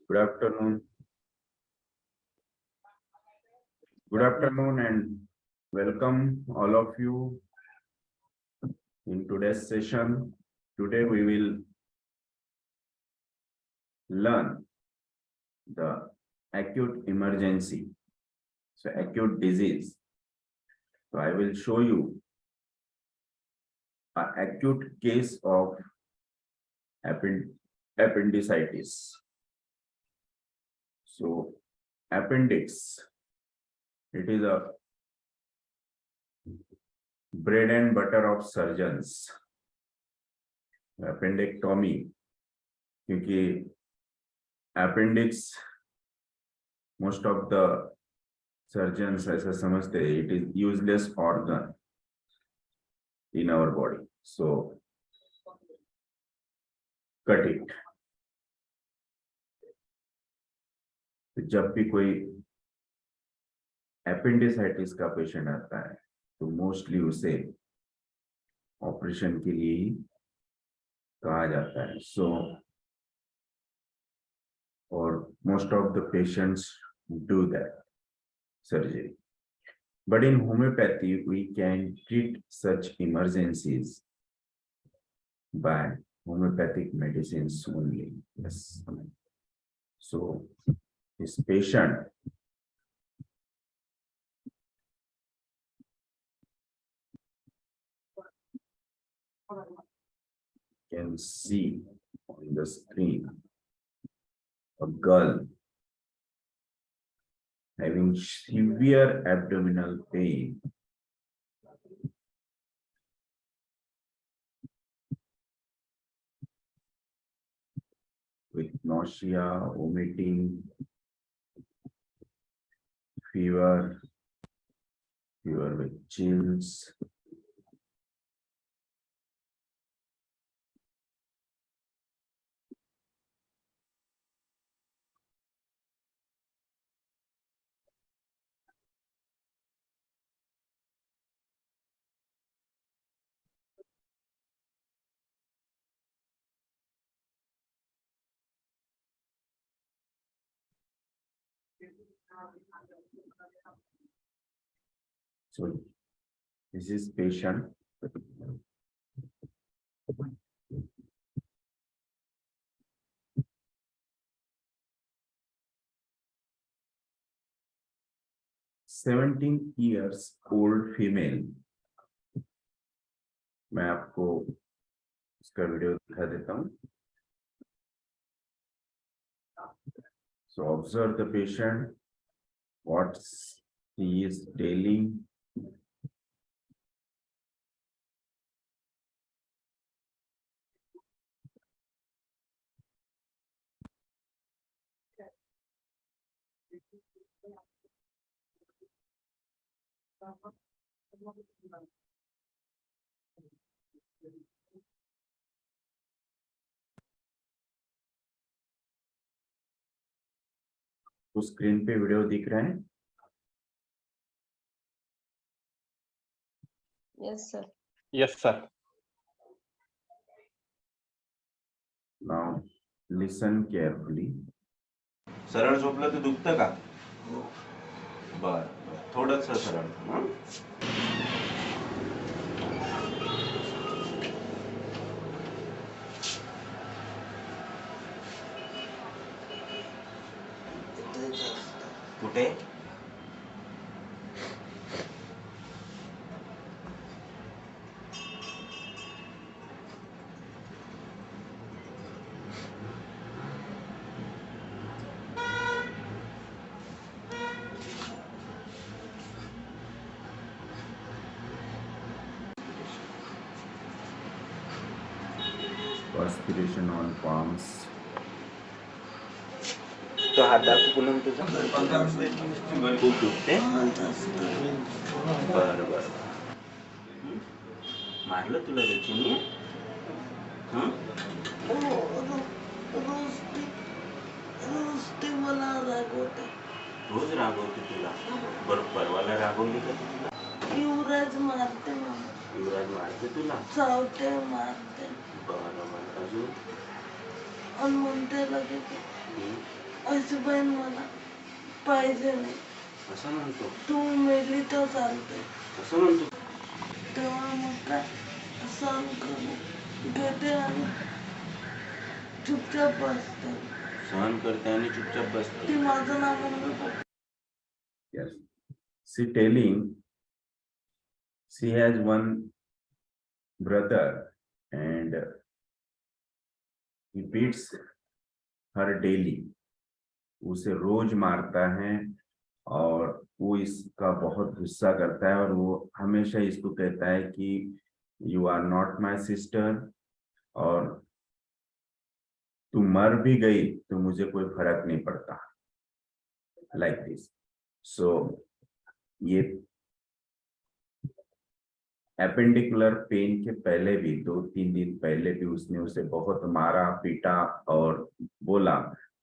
Good afternoon. Good afternoon and welcome all of you in today's session. Today we will learn the acute emergency, so acute disease. So I will show you an acute case of appendicitis. So appendix, it is a bread and butter of surgeons. Appendectomy, क्योंकि appendix most of the surgeons ऐसा समझते हैं it is useless organ in our body, so cut it. जब भी कोई appendicitis का patient आता है तो मोस्टली उसे ऑपरेशन के लिए ही कहा जाता है. सो और most of the patients do that surgery. But in homeopathy, we can treat such emergencies by homeopathic medicines only. Yes. So this patient can see on the screen a girl having severe abdominal pain, with nausea, vomiting, fever with chills. So this is patient. (17 years old female. मैं आपको इसका video दिखा देता हूँ. So observe the patient, what he is telling. तो screen पे video दिख रहा है? Yes, sir. Yes, sir. Now listen carefully. सरळ झोपलं तर दुखतं का? बर थोडंच सरळ. कुठे? Perspiration on palms. तो हात दाखव पुन्हा तुझं. खूप दुखते? बर बर. मारलं तुला त्याची? मला रागवते. रोज रागवते तुला? बरं परवाला रागवली का तुला? युवराज मारते मला. युवराज मारते तुला? चावते मारते. बरं बरं. अजून? आणि म्हणते लगेच अशी बहीण मला पाहिजे नाही. असं म्हणतो. तू मेली तर चालते. असं म्हणतो. तेव्हा मग काय सहन करू घेते आणि चुपचाप बसते. सहन करते आणि चुपचाप बसते. ती माझं नाव mummy papa. Yes. She telling she has one brother and he beats her daily. उसे रोज मारता है और वो इसका बहुत गुस्सा करता है और वो हमेशा इसको कहता है कि you are not my sister और तू मर भी गई तो मुझे कोई फर्क नहीं पड़ता, लाइक दिस. सो ये एपेंडिकुलर पेन के पहले भी 2-3 दिन पहले भी उसने उसे बहुत मारा पीटा और बोला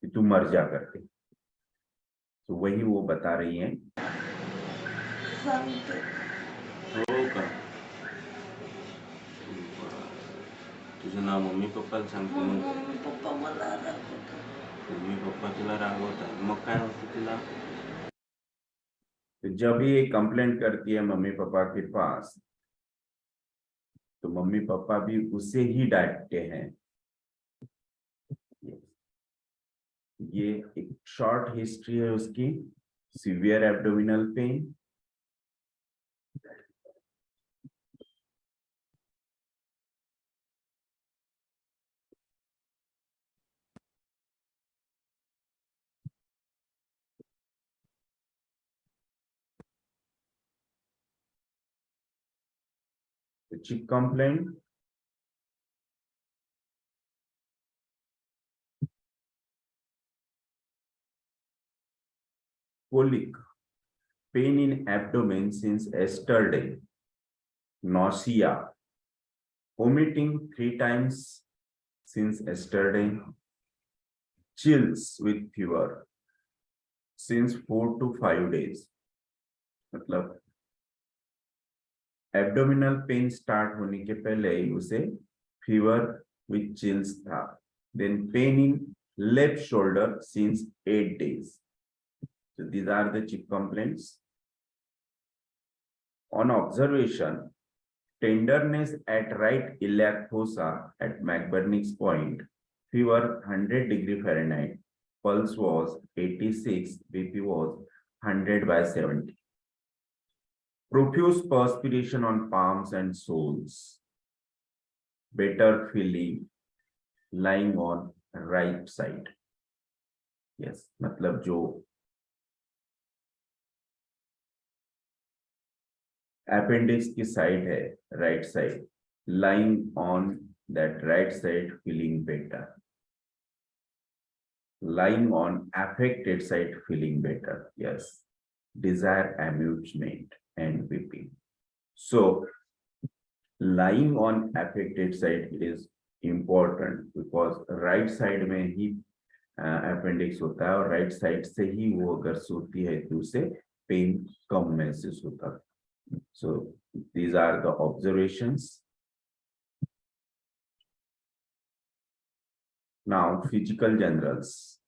कि तू मर जा करके. तो वही वो बता रही हैं. सांगते. हो का? तुझं नाव मम्मी पप्पाला सांगते. मग मग मम्मी पप्पा मला रागवतात. मम्मी पप्पा तुला रागवतात. मग काय होतं तिला? तो जब ये कंप्लेंट करती है मम्मी पापा के पास तो मम्मी पापा भी उसे ही डांटते हैं. ये एक शॉर्ट हिस्ट्री है उसकी. सीवियर एब्डोमिनल पेन, चिक complaint, colic, pain in abdomen since yesterday, nausea, vomiting 3 times since yesterday, chills with fever since 4 to 5 days. मतलब एब्डोमिनल पेन स्टार्ट होने के पहले ही उसे फीवर विथ चिल्स था. Then pain in left shoulder since 8 days. So these are the chief complaints. On observation, tenderness at right iliac fossa at McBurney's point, fever 100°F, pulse was 86, BP was 100/70. Profuse perspiration on palms and soles. Better feeling lying on right side. Yes, मतलब जो appendix की side है, right side, lying on that right side feeling better. Lying on affected side feeling better. Yes, desire amusement and weeping. So lying on affected side is important because right side में ही appendix होता है और right side से ही वो अगर सोती है तो उसे पेन कम महसूस होता है. So these are the observations. Now physical generals.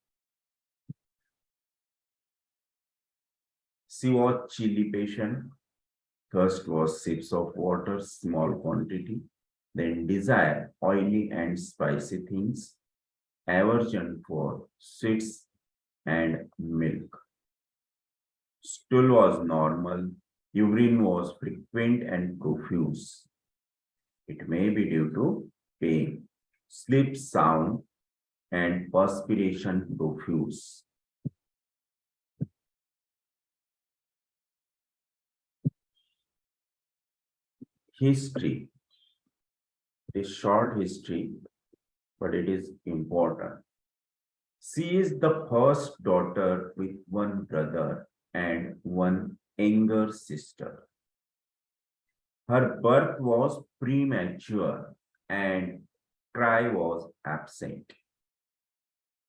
She was chilly patient. First was sips of water, small quantity. Then desire oily and spicy things. Aversion for sweets and milk. Stool was normal. Urine was frequent and profuse. It may be due to pain, sleep sound, and perspiration profuse. History. It is short history, but it is important. She is the first daughter with one brother and one younger sister. Her birth was premature and cry was absent.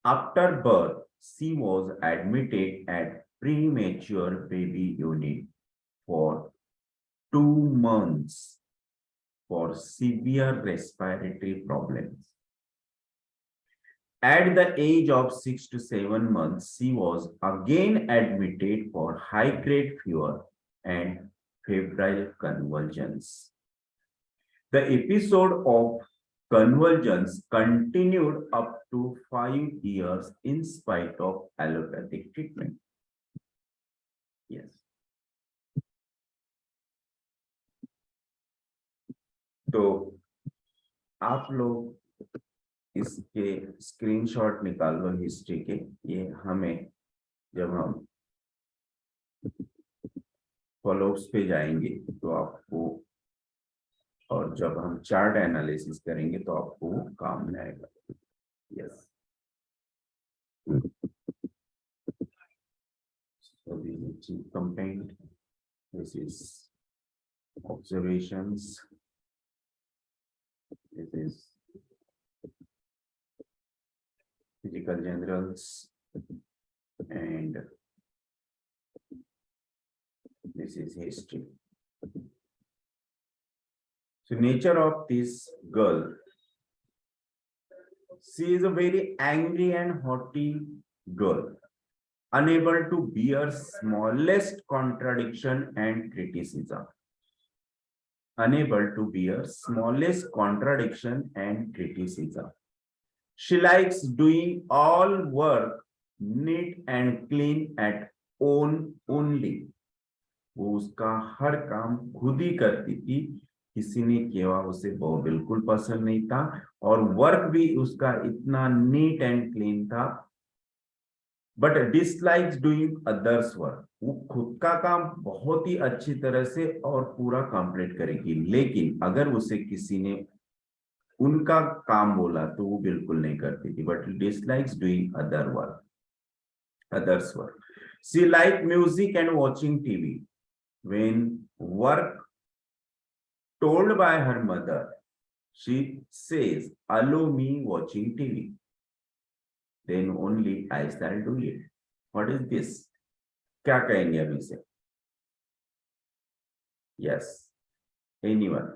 After birth, she was admitted at premature baby unit for 2 months for severe respiratory problems. At the age of 6 to 7 months, she was again admitted for high-grade fever and febrile convulsions. The episode of convulsions continued up to 5 years in spite of allopathic treatment. Yes. तो आप लोग इसके screenshot निकाल लो history के। ये हमें जब हम फॉलोअप्स पे जाएंगे तो आपको, और जब हम चार्ट एनालिसिस करेंगे तो आपको काम में आएगा। Yes, so this is chief complaint, this is observations, this is physical generals, and this is history. So nature of this girl, she is a very angry and haughty girl, unable to bear smallest contradiction and criticism. Unable to bear smallest contradiction and criticism. She likes doing all work neat and clean at own only. वो उसका हर काम खुद ही करती थी, किसी ने किया उसे वो बिल्कुल पसंद नहीं था, और वर्क भी उसका इतना नीट एंड क्लीन था। But dislikes doing others work, वो खुद का काम बहुत ही अच्छी तरह से और पूरा कंप्लीट करेगी, लेकिन अगर उसे किसी ने उनका काम बोला तो वो बिल्कुल नहीं करती थी। But dislikes doing others work. She like music and watching TV. When work told by her mother, she says, "Allow me watching TV. Then only I shall do it." What is this? क्या कहेंगे अभी से? Yes. Anyone?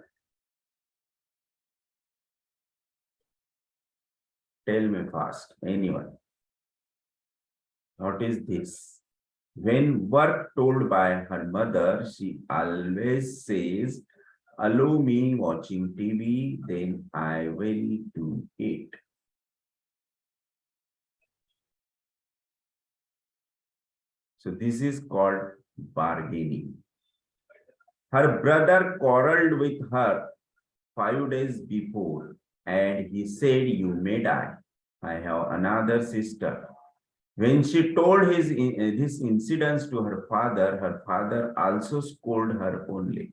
Tell me fast. Anyone? What is this? When work told by her mother, she always says, "Allow me watching TV, then I will do it." So this is called bargaining. Her brother quarreled with her 5 days before, and he said, "You may die. I have another sister." When she told this incident to her father also scolded her only.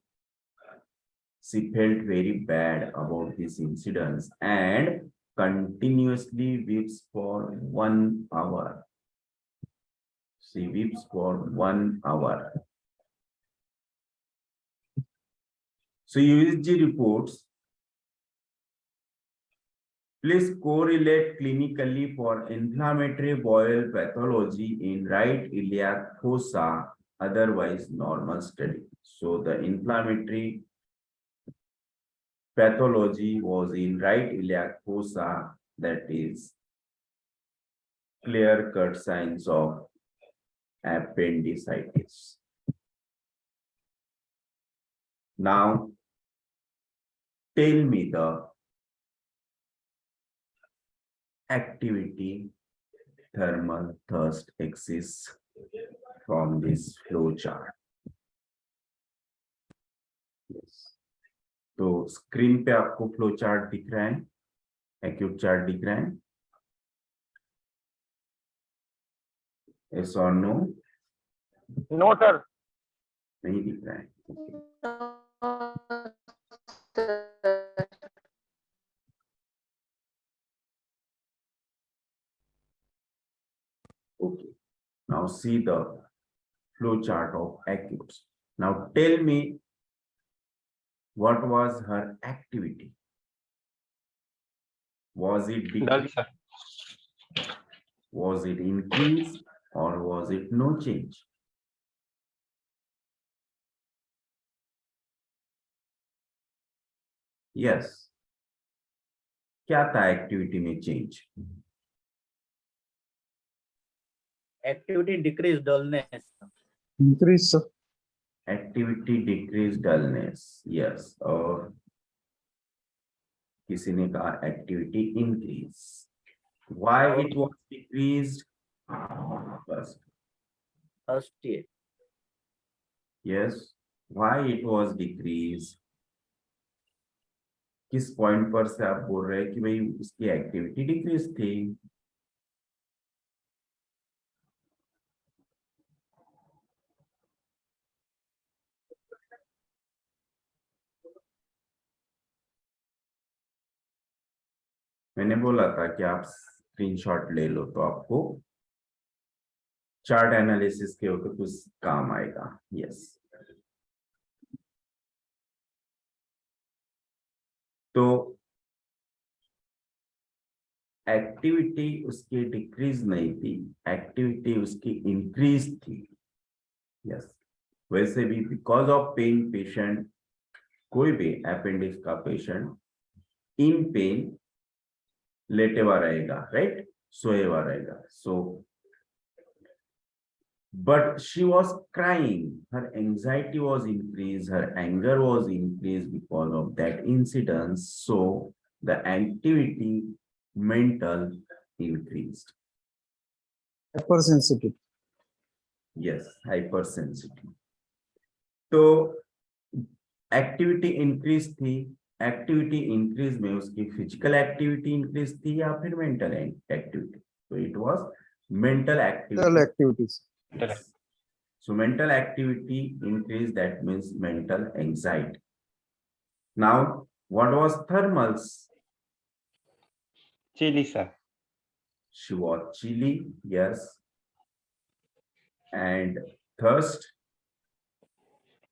She felt very bad about this incident and continuously weeps for 1 hour. She weeps for 1 hour. So USG reports, please correlate clinically for inflammatory bowel pathology in right iliac fossa, otherwise normal study. So the inflammatory pathology was in right iliac fossa, that is clear-cut signs of appendicitis. Now, tell me the activity thermal thrust exists from this flow chart. Yes. तो screen पे आपको flow chart दिख रहा है, acute chart दिख रहा है? Yes or no? No sir. नहीं दिख रहा है। Okay. Now see the flow chart of acutes. Now tell me, what was her activity? Was it dull decrease? Sir. Was it increase or was it no change? Yes. क्या था activity में change? Activity decrease dullness. Increase, sir. Activity decrease dullness, yes. और किसी ने कहा activity increase. Why it was decreased? First, First year. yes. Why it was decreased? किस point पर से आप बोल रहे हैं कि भाई उसकी एक्टिविटी डिक्रीज थी? मैंने बोला था कि आप स्क्रीनशॉट ले लो तो आपको चार्ट एनालिसिस के वक्त कुछ काम आएगा। यस, तो एक्टिविटी उसकी डिक्रीज नहीं थी, एक्टिविटी उसकी इंक्रीज थी। यस, वैसे भी बिकॉज ऑफ पेन पेशेंट, कोई भी अपेंडिक्स का पेशेंट इन पेन लेटे हुआ रहेगा, राइट, सोए हुआ रहेगा। सो but she was crying, her anxiety was increased, her anger was increased because of that incident. So the activity mental increased. Hypersensitive. Yes, hypersensitive. तो एक्टिविटी इंक्रीज थी, activity increase में उसकी फिजिकल एक्टिविटी इंक्रीज थी या फिर mental activity? तो it was mental Mental activity. activities. Yes. So mental activity increase, that means mental anxiety. Now, what was thermals? Chilly, sir. She was chilly, yes. And thirst?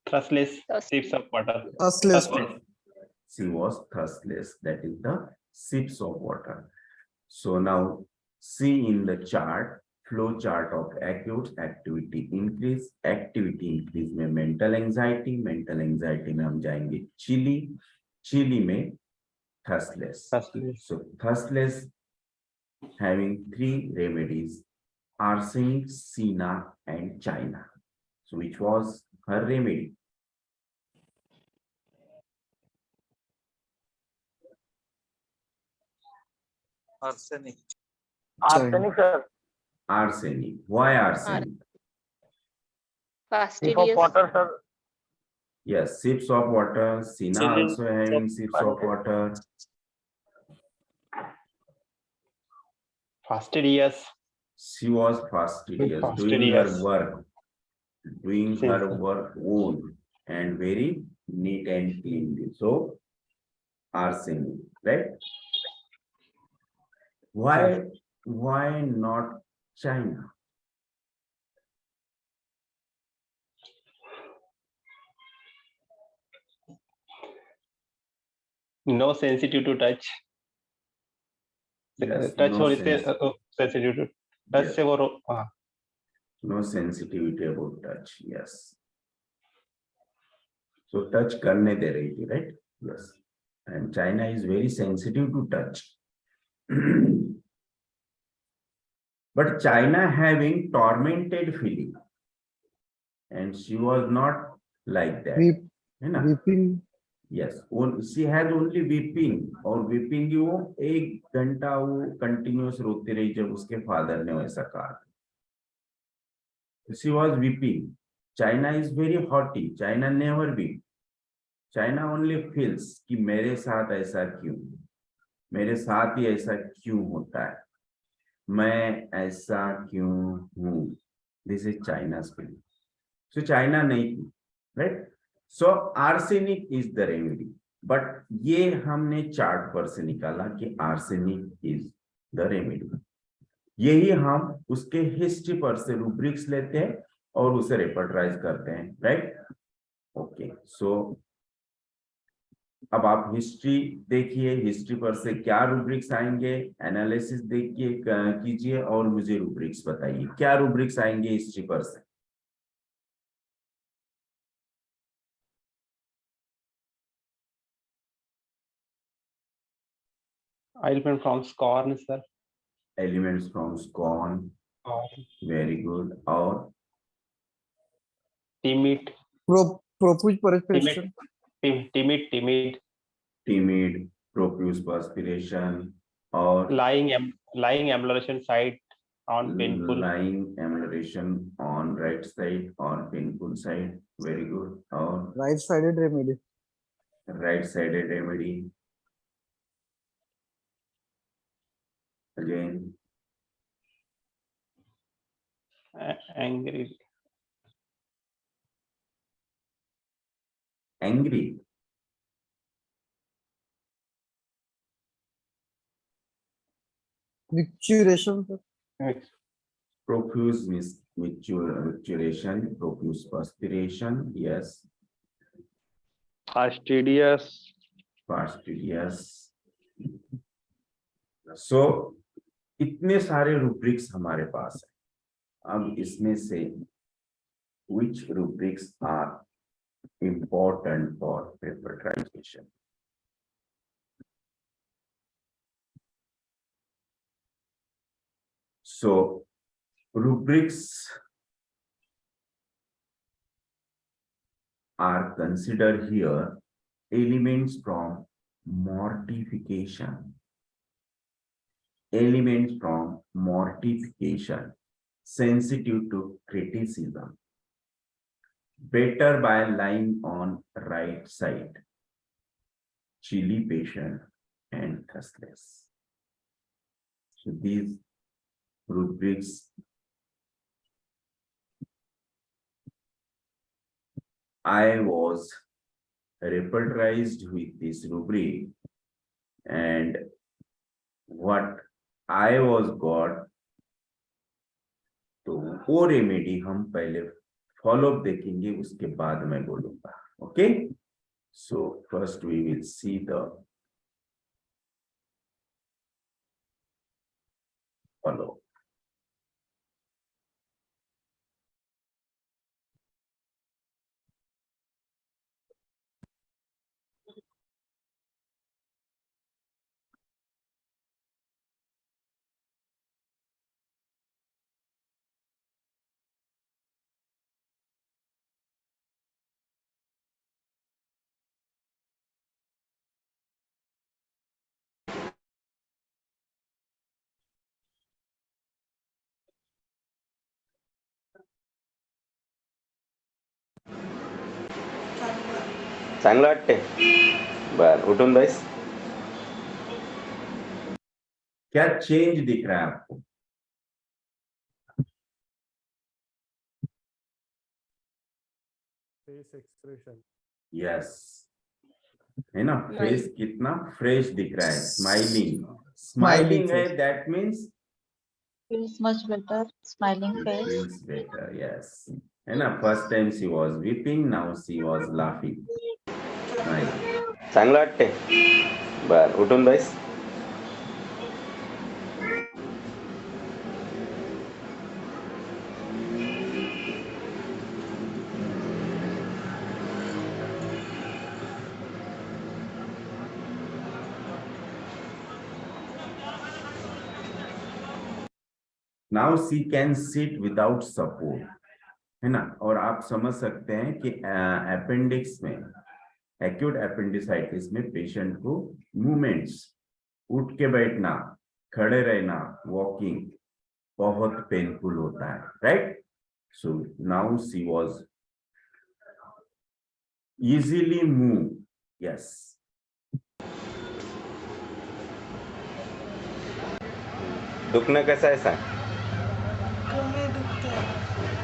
Thirstless, sips of water. Thirstless. She was thirstless, that is the sips of water. So now see in the chart, flow chart of acute activity increase में mental anxiety में हम जाएंगे chilly में thirstless. So thirstless having 3 remedies: arsenic, Sina and China. So which was her remedy? Arsenic. Arsenic, sir. Arsenic. Why arsenic? Fastidious. sir. Yes, sips of water. Sina Chilling. also having sips of water. Fastidious. She was fastidious, doing her work own and very neat and clean. So arsenic, right? Why not China? No sensitive to touch. Yes, touch no or sensitive to touch Yes. से वो No sensitivity about touch. Yes. So touch करने दे रही थी, right? Yes. And China is very sensitive to touch. But China having tormented feeling, and she was not like that. है ना? weeping. Yes, she had only weeping, और weeping की वो 1 घंटा वो continuous रोती रही जब उसके father ने वैसा कहा। She was weeping. China is very haughty. China never weep. China only feels कि मेरे साथ ऐसा क्यों, मेरे साथ ही ऐसा क्यों होता है, मैं ऐसा क्यों हूँ। This is China's feeling. So China नहीं थी, right? So arsenic is the remedy. But ये हमने चार्ट पर से निकाला कि arsenic is the remedy. यही हम उसके हिस्ट्री पर से रूब्रिक्स लेते हैं और उसे रेपर्टराइज करते हैं, राइट? ओके, सो अब आप हिस्ट्री देखिए, हिस्ट्री पर से क्या रूब्रिक्स आएंगे, एनालिसिस देखिए कीजिए और मुझे रूब्रिक्स बताइए क्या रूब्रिक्स आएंगे हिस्ट्री पर से। element from scorn, sir. Elements from scorn, very good. और timid, Profuse perspiration. timid, timid, profuse perspiration, और lying ambulation side on painful, lying emulation on right side or painful side. Very good। और Right-sided remedy. right sided remedy, again angry, angry, Micturition, sir. profuse micturition, profuse perspiration, yes, fastidious, fastidious। So इतने सारे rubrics हमारे पास है। अब इसमें से which rubrics are important for paper translation? So rubrics are considered here elements from mortification, elements from mortification, sensitive to criticism, better by lying on right side, chilly patient and thirstless. So these rubrics I was repertorized with this rubric, and what I was got, तो वो remedy हम पहले follow up देखेंगे, उसके बाद मैं बोलूंगा। Okay, so first we will see the follow. चांगलं वाटते। बर, उठून बैस। क्या चेंज दिख रहा है आपको? फेस एक्सप्रेशन, यस, है ना? फेस कितना फ्रेश दिख रहा है, स्माइलिंग। स्माइलिंग है, that means feels much better, smiling face. feels better, yes, है ना? First time she was weeping, now she was laughing, smiling. चांगलं वाटते। बर, उठून बैस। Now she can sit without support, है ना? और आप समझ सकते हैं कि अपेंडिक्स में, एक्यूट अपेंडिसाइटिस में पेशेंट को मूवमेंट्स, उठ के बैठना, खड़े रहना, वॉकिंग बहुत पेनफुल होता है, right? So now she was easily move, yes. दुखणं कसं आहे सांग। कमी दुखते,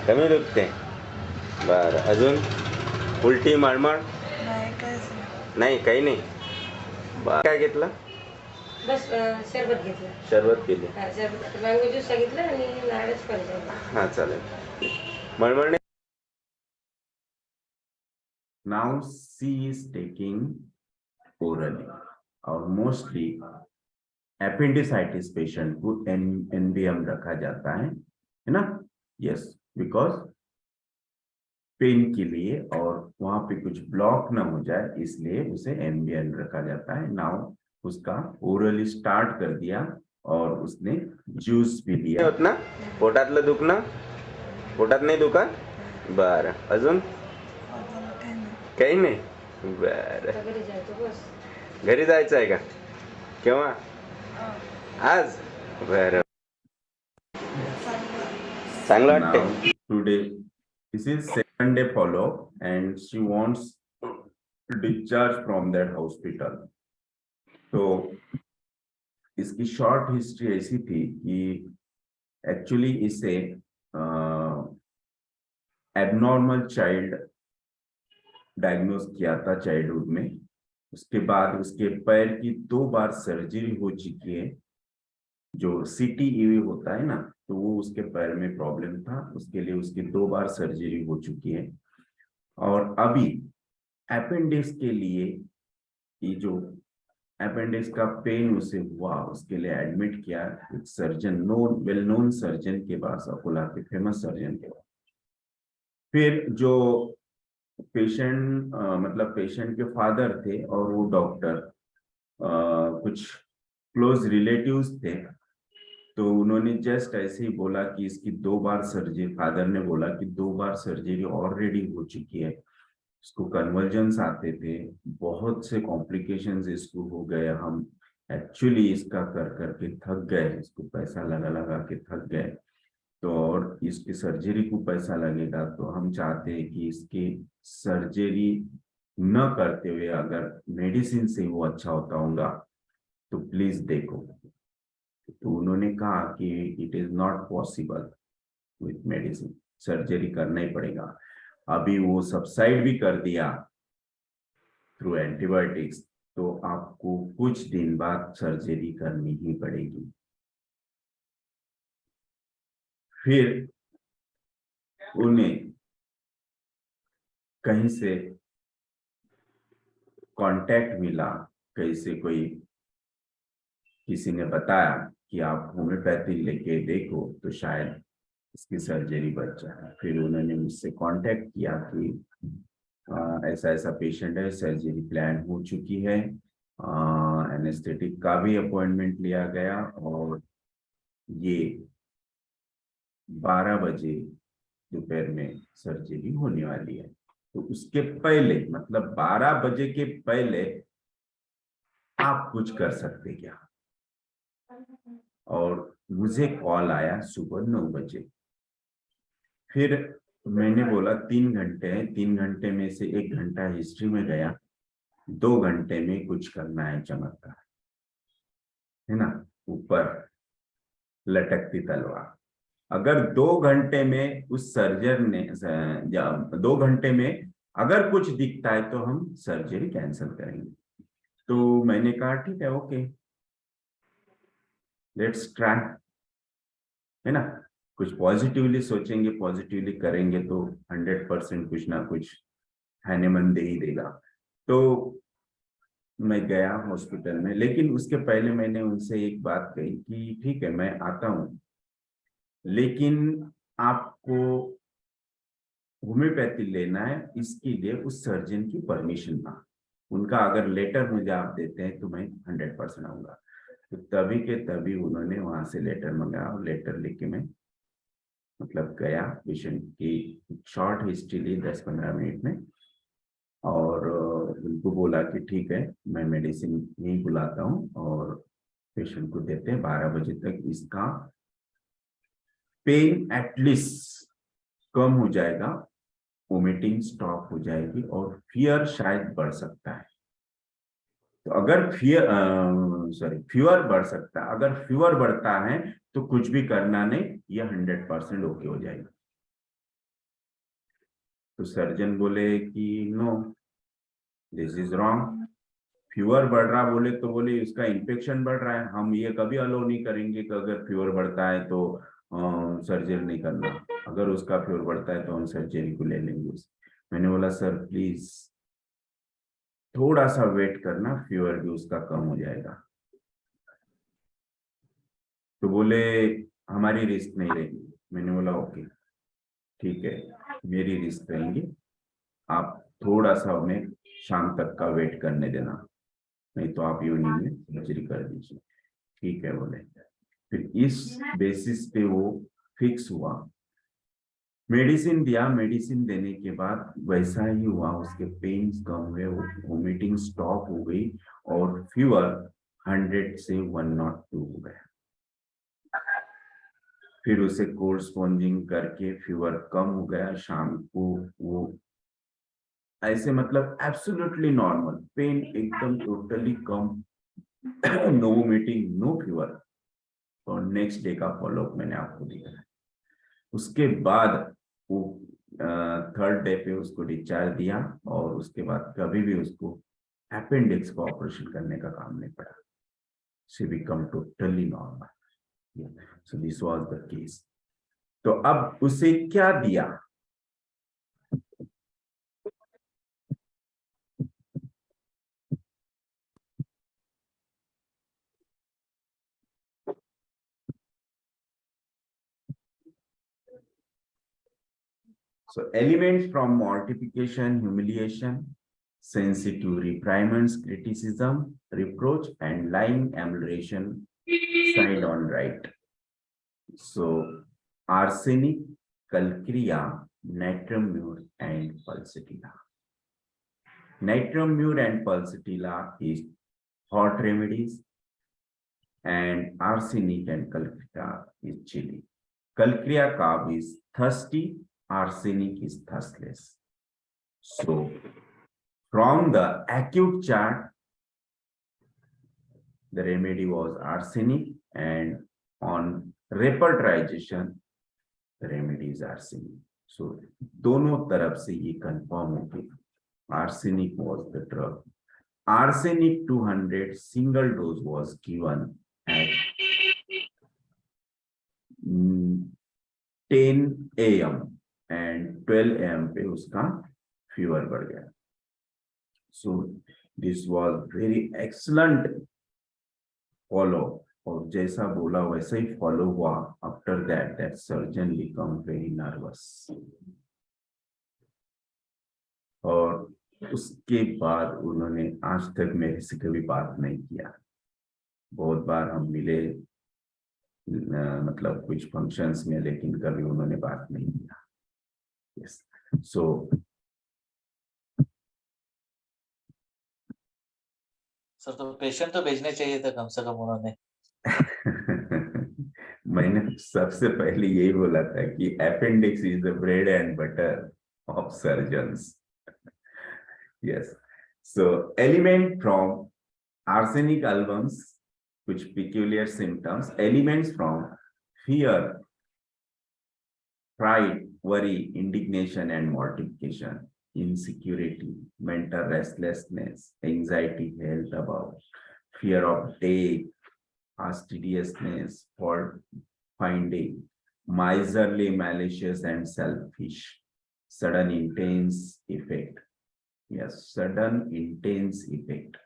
कमी दुखते। बर, अजून उलटी, मळमळ नाही काहीच नाही। नाही, काही नाही। बर, काय घेतलं? बस सरबत घेतलं, शरबत केली। हा सरबत, मँगो ज्यूस सांगितलं आणि नारळच पाणी। हा, चालेल। मळमळ नाही? Now she is taking orally, और मोस्टली appendicitis पेशेंट को NBM रखा जाता है ना? यस, बिकॉज पेन के लिए, और वहां पे कुछ ब्लॉक ना हो जाए, इसलिए उसे NBM रखा जाता है। नाउ उसका ओरली स्टार्ट कर दिया और उसने ज्यूस भी दिया। होत ना पोटातलं दुखणं? पोटात नाही दुखत? बरं, अजून अजून काही नाही. काही नाही? बरं, आता घरी जायचं बस. घरी जायचं आहे का? केव्हा? आज? बरं, चांगलं वाटतंय? Now today this is second day follow and she wants to discharge from that hospital. तो इसकी शॉर्ट हिस्ट्री ऐसी थी कि एक्चुअली इसे एबनॉर्मल चाइल्ड डायग्नोज किया था चाइल्डहुड में। उसके बाद उसके पैर की 2 बार सर्जरी हो चुकी है। जो CTE होता है ना, तो वो उसके पैर में प्रॉब्लम था, उसके लिए उसकी 2 बार सर्जरी हो चुकी है। और अभी अपेंडिक्स के लिए ये जो अपेंडिक्स का पेन उसे हुआ, उसके लिए एडमिट किया एक सर्जन, वेल नोन सर्जन के पास, अकोला के फेमस सर्जन के पास। फिर जो पेशेंट मतलब पेशेंट के फादर थे और वो डॉक्टर कुछ क्लोज रिलेटिव्स थे, तो उन्होंने जस्ट ऐसे ही बोला कि इसकी 2 बार सर्जरी, फादर ने बोला कि 2 बार सर्जरी ऑलरेडी हो चुकी है, इसको कन्वर्जन्स आते थे, बहुत से कॉम्प्लिकेशंस इसको हो गए, हम एक्चुअली इसका कर करके थक गए, इसको पैसा लगा लगा के थक गए, तो और इसकी सर्जरी को पैसा लगेगा, तो हम चाहते हैं कि इसकी सर्जरी न करते हुए अगर मेडिसिन से वो अच्छा होता होगा तो प्लीज देखो। तो उन्होंने कहा कि it is not possible with medicine, surgery करना ही पड़ेगा। अभी वो सबसाइड भी कर दिया थ्रू एंटीबायोटिक्स, तो आपको कुछ दिन बाद सर्जरी करनी ही पड़ेगी। फिर उन्हें कहीं से कांटेक्ट मिला, कहीं से कोई किसी ने बताया कि आप होम्योपैथी लेके देखो तो शायद इसकी सर्जरी बच जाए। फिर उन्होंने मुझसे कांटेक्ट किया कि ऐसा ऐसा पेशेंट है, सर्जरी प्लान हो चुकी है, एनेस्थेटिक का भी अपॉइंटमेंट लिया गया और ये 12 बजे दोपहर में सर्जरी होने वाली है। तो उसके पहले, मतलब 12 बजे के पहले आप कुछ कर सकते क्या? और मुझे कॉल आया सुबह 9 बजे। फिर मैंने बोला 3 घंटे हैं, 3 घंटे में से 1 घंटा हिस्ट्री में गया, 2 घंटे में कुछ करना है चमत्कार, है ना, ऊपर लटकती तलवार। अगर 2 घंटे में उस सर्जन ने 2 घंटे में अगर कुछ दिखता है तो हम सर्जरी कैंसिल करेंगे। तो मैंने कहा ठीक है, ओके, लेट्स ट्राई, है ना, कुछ पॉजिटिवली सोचेंगे, पॉजिटिवली करेंगे तो 100% कुछ ना कुछ हैनेमन दे ही देगा। तो मैं गया हॉस्पिटल में, लेकिन उसके पहले मैंने उनसे एक बात कही कि ठीक है मैं आता हूँ, लेकिन आपको होम्योपैथी लेना है, इसके लिए उस सर्जन की परमिशन ना, उनका अगर लेटर मुझे आप देते हैं तो मैं 100% आऊंगा। तो तभी के तभी उन्होंने वहां से लेटर मंगाया और लेटर लेके मैं मतलब गया, पेशेंट की शॉर्ट हिस्ट्री ली 10-15 मिनट में, और उनको बोला कि ठीक है मैं मेडिसिन यहीं बुलाता हूँ और पेशेंट को देते हैं, 12 बजे तक इसका पेन एटलीस्ट कम हो जाएगा, वोमिटिंग स्टॉप हो जाएगी और फियर शायद बढ़ सकता है। तो अगर फीवर बढ़ सकता है, अगर फीवर बढ़ता है तो कुछ भी करना नहीं, ये 100% ओके हो जाएगा। तो सर्जन बोले कि no, this is wrong, fever बढ़ रहा बोले तो बोले इसका इन्फेक्शन बढ़ रहा है, हम ये कभी अलो नहीं करेंगे कि अगर फीवर बढ़ता है तो सर्जरी नहीं करना, अगर उसका फीवर बढ़ता है तो हम सर्जरी को ले लेंगे। मैंने बोला सर प्लीज थोड़ा सा वेट करना, फीवर भी उसका कम हो जाएगा। तो बोले हमारी रिस्क नहीं रहेगी। मैंने बोला ओके ठीक है, मेरी रिस्क रहेंगी, आप थोड़ा सा उन्हें शाम तक का वेट करने देना, नहीं तो आप इवनिंग में सर्जरी कर दीजिए। ठीक है बोले। फिर इस बेसिस पे वो फिक्स हुआ, मेडिसिन दिया, मेडिसिन देने के बाद वैसा ही हुआ, उसके पेन्स कम हुए, वोमिटिंग स्टॉप हो गई और फीवर 100 से 102 हो गया। फिर उसे कोरस्पॉन्डिंग करके फीवर कम हो गया, शाम को वो ऐसे मतलब एब्सोल्युटली नॉर्मल, पेन एकदम टोटली कम, नो वोमिटिंग, नो फीवर। और नेक्स्ट डे का फॉलोअप मैंने आपको दिया है। उसके बाद वो 3rd डे पे उसको डिस्चार्ज दिया और उसके बाद कभी भी उसको अपेंडिक्स का ऑपरेशन करने का काम नहीं पड़ा। She become totally normal. So this was the case. तो अब उसे क्या दिया? So elements from mortification, humiliation, sensitive reprimand, criticism, reproach, and lying emulation side on right. So arsenic, calcrea, natrium mure, and pulsatilla. Natrium mure and pulsatilla is hot remedies, and arsenic and calcrea is chilly. Calcrea carb is thirsty, arsenic is thirstless. So from the acute chart, the remedy was arsenic, and on repertorization, the remedy is arsenic. So दोनों तरफ से ये confirm हो गया, arsenic was the drug. Arsenic 200 single dose was given at 10 AM and 12 AM पे उसका fever बढ़ गया. So this was very excellent follow, और जैसा बोला वैसा ही follow हुआ. After that, that surgeon become very nervous. और उसके बाद उन्होंने आज तक मेरे से कभी बात नहीं किया. बहुत बार हम मिले, मतलब कुछ फंक्शंस में, लेकिन कभी उन्होंने बात नहीं किया. Yes. So सर तो पेशेंट तो भेजने चाहिए था कम से कम उन्होंने. मैंने सबसे पहले यही बोला था कि appendix is the bread and butter of surgeons. Yes. So element from arsenic albums, which peculiar symptoms, elements from fear, pride, worry, indignation, and mortification, insecurity, mental restlessness, anxiety, health about, fear of death, fastidiousness, fault finding, miserly, malicious, and selfish, sudden intense effect. Yes, sudden intense effect,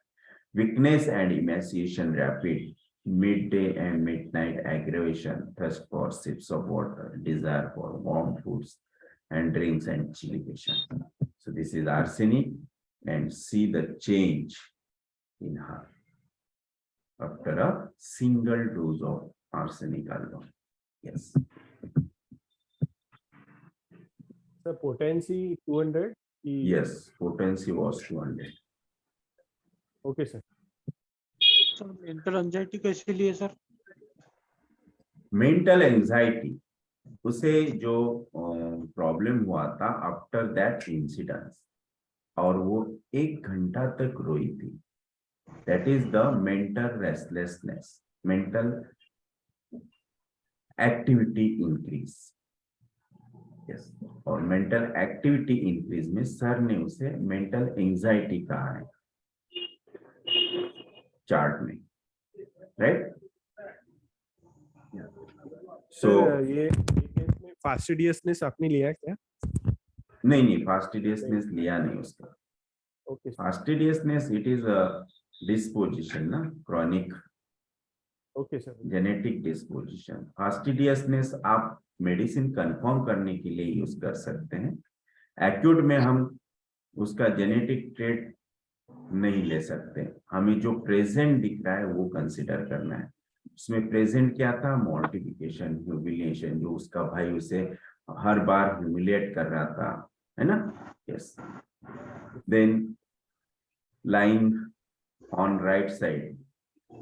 weakness and emaciation, rapid, midday and midnight aggravation, thirst for sips of water, desire for warm foods and drinks, and chillification. So this is arsenic, and see the change in her after a single dose of arsenic alone. Yes. The potency 200. Yes, potency was 200. Okay, sir. Sir mental anxiety कैसे लिए sir? Mental anxiety, उसे जो problem हुआ था after that incidence, और वो 1 घंटा तक रोई थी. That is the mental restlessness, mental activity increase. Yes, और मेंटल एक्टिविटी इंक्रीज में सर ने उसे मेंटल एंजाइटी कहा है चार्ट में, राइट? सो ये केस में फास्टिडियसनेस आपने लिया है क्या? नहीं, फास्टिडियसनेस लिया नहीं उसका. Okay sir. Fastidiousness it is a disposition ना, chronic okay sir. Genetic disposition. Fastidiousness आप मेडिसिन कंफर्म करने के लिए यूज कर सकते हैं. एक्यूट में हम उसका जेनेटिक ट्रेट नहीं ले सकते, हमें जो प्रेजेंट दिख रहा है वो कंसिडर करना है. उसमें प्रेजेंट क्या था, मॉर्टिफिकेशन, ह्यूमिलिएशन, जो उसका भाई उसे हर बार ह्यूमिलिएट कर रहा था, है ना? Yes. Then lying on right side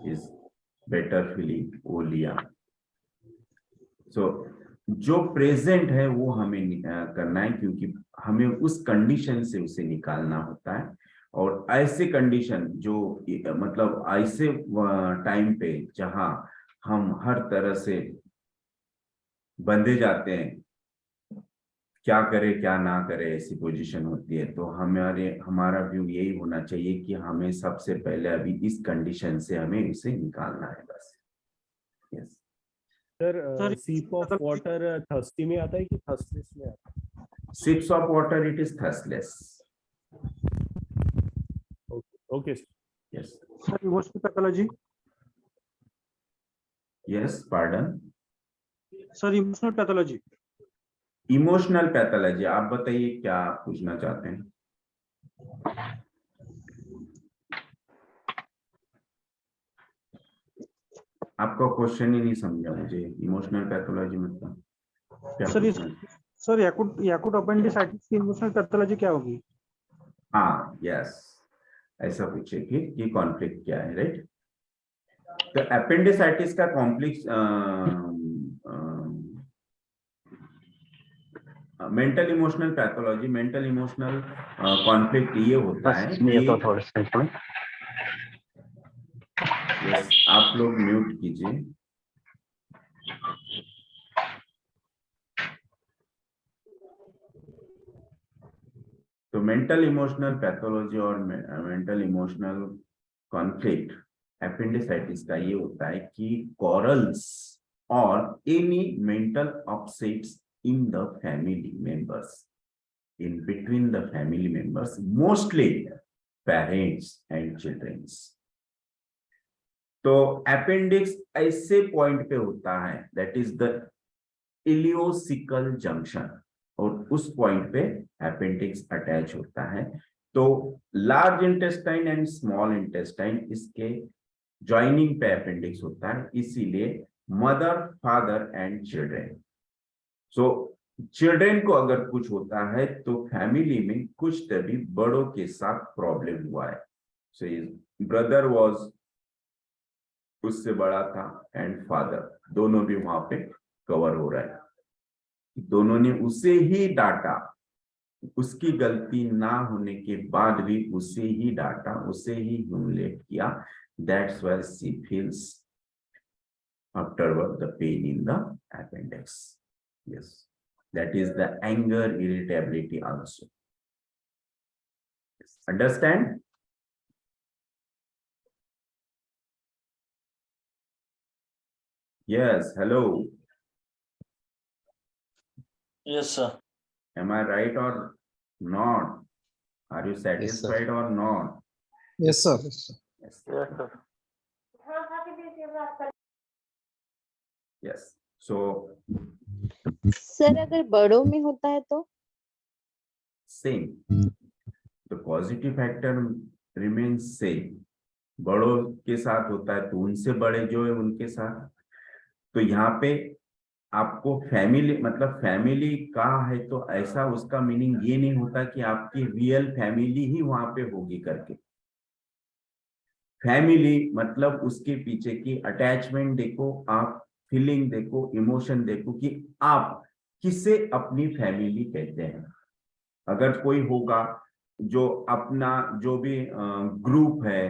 is better feeling, वो लिया। सो जो प्रेजेंट है वो हमें करना है, क्योंकि हमें उस कंडीशन से उसे निकालना होता है। और ऐसे कंडीशन जो मतलब ऐसे टाइम पे जहां हम हर तरह से बंधे जाते हैं, क्या करे क्या ना करे, ऐसी पोजीशन होती है, तो हमारा व्यू यही होना चाहिए कि हमें सबसे पहले अभी इस कंडीशन से हमें उसे निकालना है, बस। Yes Sir, sip of water thirsty में आता है कि थर्स्टलेस में आता है? Sips of water, it is thirstless. Okay yes sir, emotional pathology. Yes, pardon. Sir, emotional pathology. Emotional pathology, आप बताइए क्या पूछना चाहते हैं? आपका क्वेश्चन ही नहीं समझा मुझे। इमोशनल पैथोलॉजी मतलब क्या Sir, पूछना? sir, yakut appendicitis की emotional pathology क्या होगी? हाँ, यस, ऐसा पूछे कि कॉन्फ्लिक्ट क्या है, राइट? तो अपेंडिसाइटिस का complex mental emotional pathology, mental emotional conflict ये होता है कि यस, आप लोग म्यूट कीजिए। तो मेंटल इमोशनल पैथोलॉजी और मेंटल इमोशनल कॉन्फ्लिक्ट एपेंडिसाइटिस का ये होता है कि कॉरल्स और any mental upsets in the family members, in between the family members, mostly parents and children. तो अपेंडिक्स ऐसे पॉइंट पे होता है, that is the ileocaecal junction, और उस पॉइंट पे अपेंडिक्स अटैच होता है। तो large intestine and small intestine, इसके ज्वाइनिंग पे अपेंडिक्स होता है, इसीलिए mother, father and children. So children को अगर कुछ होता है तो फैमिली में कुछ तभी बड़ों के साथ प्रॉब्लम हुआ है। सो ब्रदर वाज उससे बड़ा था एंड फादर, दोनों भी वहां पे कवर हो रहा है। दोनों ने उसे ही डांटा, उसकी गलती ना होने के बाद भी उसे ही डांटा, उसे ही ह्यूमिलेट किया। That's why she feels afterward the pain in the appendix. Yes, that is the anger, irritability also. Understand? Yes, hello. Yes, sir. Am I right or not? Are you satisfied or not? Yes, sir. Yes, sir. Yes. Yes, sir. Yes. So sir अगर बड़ों में होता है तो? same. The positive factor remains same. बड़ों के साथ होता है तो उनसे बड़े जो है उनके साथ। तो यहाँ पे आपको फैमिली मतलब फैमिली का है तो ऐसा उसका मीनिंग ये नहीं होता कि आपकी रियल फैमिली ही वहां पे होगी करके। फैमिली मतलब उसके पीछे की अटैचमेंट देखो, आप फीलिंग देखो, इमोशन देखो कि आप किसे अपनी फैमिली कहते हैं। अगर कोई होगा जो अपना जो भी ग्रुप है,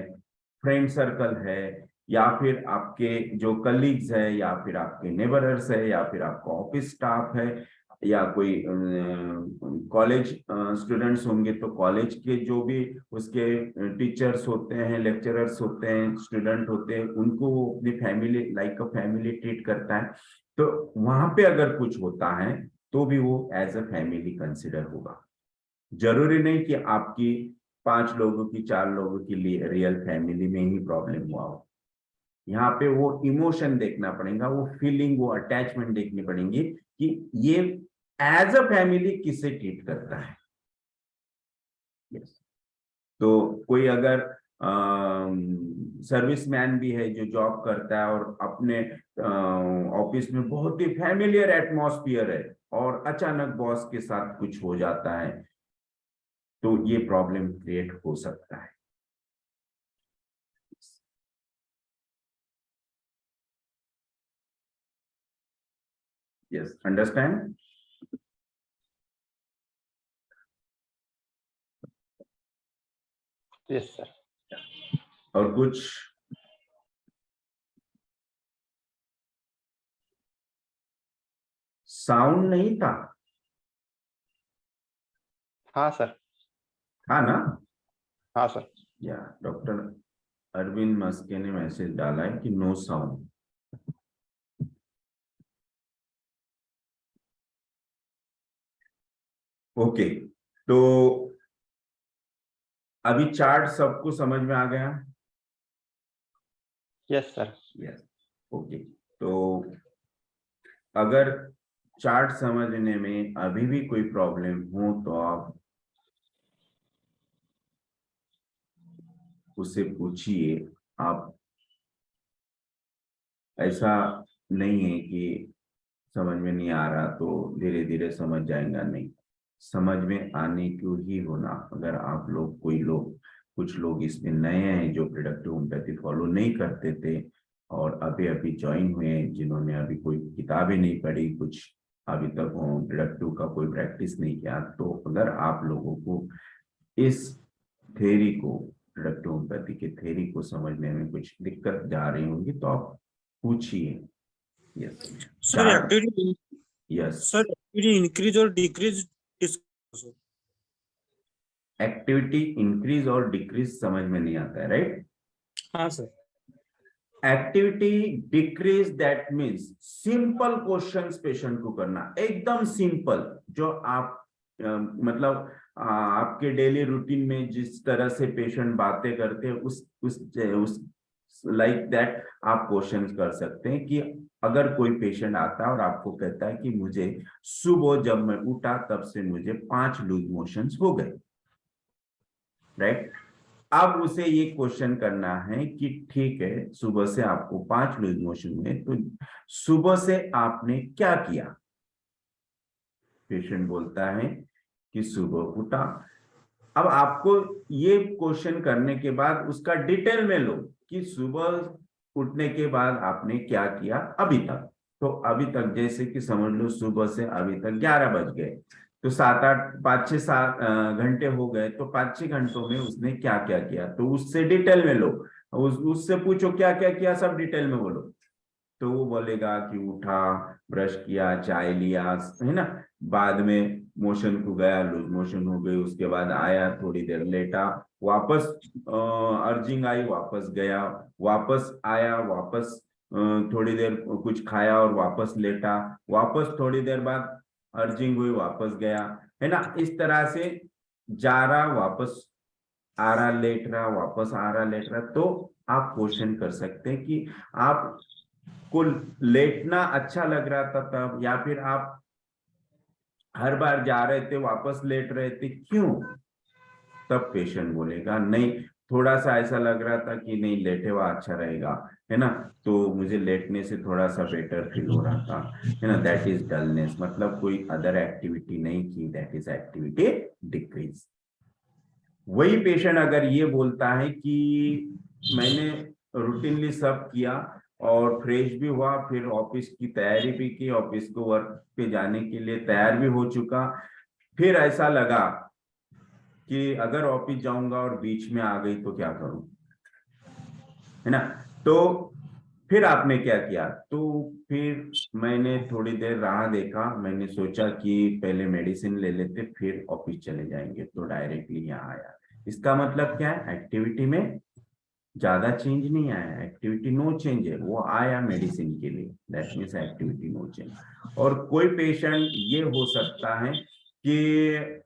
फ्रेंड सर्कल है, या फिर आपके जो कलीग्स है, या फिर आपके नेबरर्स है, या फिर आपका ऑफिस स्टाफ है, या कोई कॉलेज स्टूडेंट्स होंगे तो कॉलेज के जो भी उसके टीचर्स होते हैं, लेक्चरर्स होते हैं, स्टूडेंट होते हैं, उनको वो अपनी family like a family treat करता है। तो वहां पे अगर कुछ होता है तो भी वो एज अ फैमिली कंसिडर होगा। जरूरी नहीं कि आपकी 5 लोगों की 4 लोगों की रियल फैमिली में ही प्रॉब्लम हुआ हो। यहाँ पे वो इमोशन देखना पड़ेगा, वो फीलिंग, वो अटैचमेंट देखनी पड़ेगी कि ये एज अ फैमिली किसे ट्रीट करता है। yes. तो कोई अगर सर्विसमैन भी है जो जॉब करता है और अपने ऑफिस में बहुत ही फैमिलियर एटमॉस्फियर है और अचानक बॉस के साथ कुछ हो जाता है, तो ये प्रॉब्लम क्रिएट हो सकता है। Yes, understand? Yes, sir. और कुछ? साउंड नहीं था? हाँ सर। हाँ ना? हाँ सर। या डॉक्टर अरविंद मस्के ने मैसेज डाला है कि नो साउंड। ओके, तो अभी चार्ट सबको समझ में आ गया? Yes sir. Yes, okay. तो अगर चार्ट समझने में अभी भी कोई प्रॉब्लम हो तो आप उससे पूछिए। आप ऐसा नहीं है कि समझ में नहीं आ रहा तो धीरे धीरे समझ जाएगा, नहीं, समझ में आने को ही होना। अगर आप लोग, कोई लोग, कुछ लोग इसमें नए हैं जो प्रोडक्टिव होम्योपैथी फॉलो नहीं करते थे और अभी अभी ज्वाइन हुए हैं, जिन्होंने अभी कोई किताबें नहीं पढ़ी, कुछ अभी तक प्रोडक्टिव का कोई प्रैक्टिस नहीं किया, तो अगर आप लोगों को इस थ्योरी को, प्रोडक्टिव होम्योपैथी के थ्योरी को समझने में कुछ दिक्कत जा रही होगी तो आप पूछिए। Yes sir, activity, yes sir activity increase और डिक्रीज एक्टिविटी इंक्रीज और डिक्रीज समझ में नहीं आता है, राइट? हाँ sir. Activity decrease that means simple questions patient को करना, एकदम सिंपल, जो आप मतलब आपके डेली रूटीन में जिस तरह से पेशेंट बातें करते हैं उस लाइक दैट आप क्वेश्चंस कर सकते हैं। कि अगर कोई पेशेंट आता है और आपको कहता है कि मुझे सुबह जब मैं उठा तब से मुझे 5 लूज मोशंस हो गए, राइट? अब उसे ये क्वेश्चन करना है कि ठीक है, सुबह से आपको 5 लूज मोशन हुए, तो सुबह से आपने क्या किया? पेशेंट बोलता है कि सुबह उठा। अब आपको ये क्वेश्चन करने के बाद उसका डिटेल में लो कि सुबह उठने के बाद आपने क्या किया अभी तक। तो अभी तक जैसे कि समझ लो सुबह से अभी तक 11 बज गए, तो 5-6 घंटे हो गए, तो 5-6 घंटों में उसने क्या क्या किया, तो उससे डिटेल में लो। उससे पूछो क्या क्या किया, सब डिटेल में बोलो। तो वो बोलेगा कि उठा, ब्रश किया, चाय लिया, है ना, बाद में मोशन को गया, लूज मोशन हो गई, उसके बाद आया, थोड़ी देर लेटा, वापस अर्जिंग आई, वापस गया, वापस आया, वापस थोड़ी देर कुछ खाया और वापस लेटा, वापस थोड़ी देर बाद अर्जिंग हुई, वापस गया, है ना। इस तरह से जा रहा, वापस आ रहा, लेट रहा, वापस आ रहा, लेट रहा। तो आप क्वेश्चन कर सकते हैं कि आप को लेटना अच्छा लग रहा था तब, या फिर आप हर बार जा रहे थे वापस लेट रहे थे, क्यों? तब पेशेंट बोलेगा नहीं, थोड़ा सा ऐसा लग रहा था कि नहीं, लेटे हुआ अच्छा रहेगा, है ना, तो मुझे लेटने से थोड़ा सा बेटर फील हो रहा था, है ना। दैट इज डलनेस, मतलब कोई अदर एक्टिविटी नहीं की, दैट इज एक्टिविटी डिक्रीज। वही पेशेंट अगर ये बोलता है कि मैंने रूटीनली सब किया और फ्रेश भी हुआ, फिर ऑफिस की तैयारी भी की, ऑफिस को वर्क पे जाने के लिए तैयार भी हो चुका, फिर ऐसा लगा कि अगर ऑफिस जाऊंगा और बीच में आ गई तो क्या करूं, है ना। तो फिर आपने क्या किया? तो फिर मैंने थोड़ी देर राह देखा, मैंने सोचा कि पहले मेडिसिन ले लेते फिर ऑफिस चले जाएंगे, तो डायरेक्टली यहाँ आया। इसका मतलब क्या है? एक्टिविटी में ज्यादा चेंज नहीं आया, एक्टिविटी नो चेंज है, वो आया मेडिसिन के लिए, that means activity no change. और कोई पेशेंट ये हो सकता है कि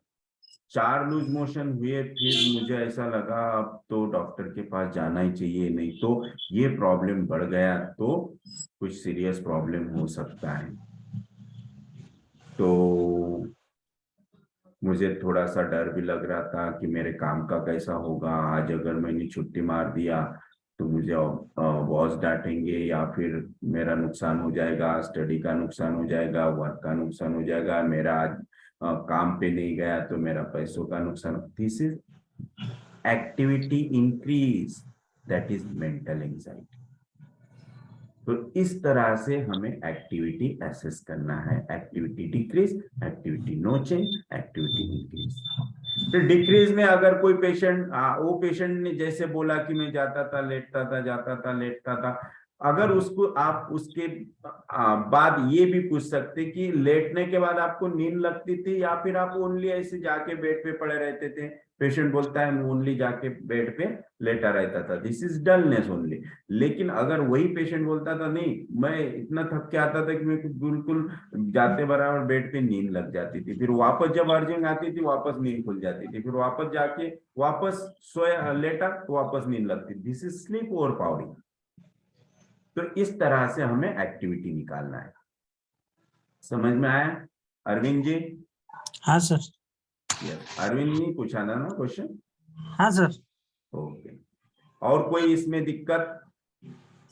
4 लूज मोशन हुए, फिर मुझे ऐसा लगा अब तो डॉक्टर के पास जाना ही चाहिए, नहीं तो ये प्रॉब्लम बढ़ गया तो कुछ सीरियस प्रॉब्लम हो सकता है। तो मुझे थोड़ा सा डर भी लग रहा था कि मेरे काम का कैसा होगा, आज अगर मैंने छुट्टी मार दिया तो मुझे बॉस डांटेंगे या फिर मेरा नुकसान हो जाएगा, स्टडी का नुकसान हो जाएगा, वर्क का नुकसान हो जाएगा, मेरा आज काम पे नहीं गया तो मेरा पैसों का नुकसान। This is activity increase, that is mental anxiety. तो इस तरह से हमें एक्टिविटी एसेस करना है। Activity decrease, activity no change, activity increase. तो डिक्रीज में अगर कोई पेशेंट, वो पेशेंट ने जैसे बोला कि मैं जाता था लेटता था, जाता था लेटता था, अगर उसको आप उसके बाद ये भी पूछ सकते कि लेटने के बाद आपको नींद लगती थी या फिर आप ओनली ऐसे जाके बेड पे पड़े रहते थे। पेशेंट बोलता है मैं ओनली जाके बेड पे लेटा रहता था, दिस इज डलनेस ओनली। लेकिन अगर वही पेशेंट बोलता था नहीं मैं इतना थक के आता था कि मैं बिल्कुल जाते बराबर बेड पे नींद लग जाती थी, फिर वापस जब अर्जेंट आती थी वापस नींद खुल जाती थी, फिर वापस जाके वापस सोया लेटा तो वापस नींद लगती, this is sleep over powering. तो इस तरह से हमें एक्टिविटी निकालना है। समझ में आया अरविंद जी? हाँ सर। अरविंद ने पूछा था ना क्वेश्चन? हाँ सर। ओके, और कोई इसमें दिक्कत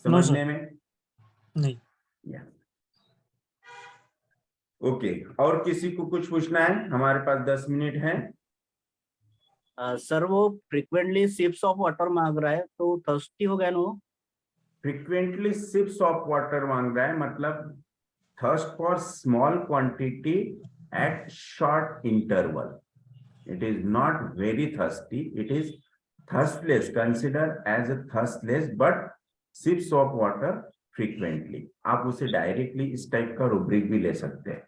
समझने में? नहीं। ओके, और किसी को कुछ पूछना है? हमारे पास 10 मिनट है। सर वो फ्रिक्वेंटली सिप्स ऑफ वाटर मांग रहा है तो थर्स्टी हो गया ना वो? फ्रिक्वेंटली सिप्स ऑफ वाटर मांग रहा है मतलब thirst for small quantity at short interval. It is not very thirsty, it is thirstless, considered as a thirstless but sips of water frequently। आप उसे डायरेक्टली इस टाइप का रूब्रिक भी ले सकते हैं।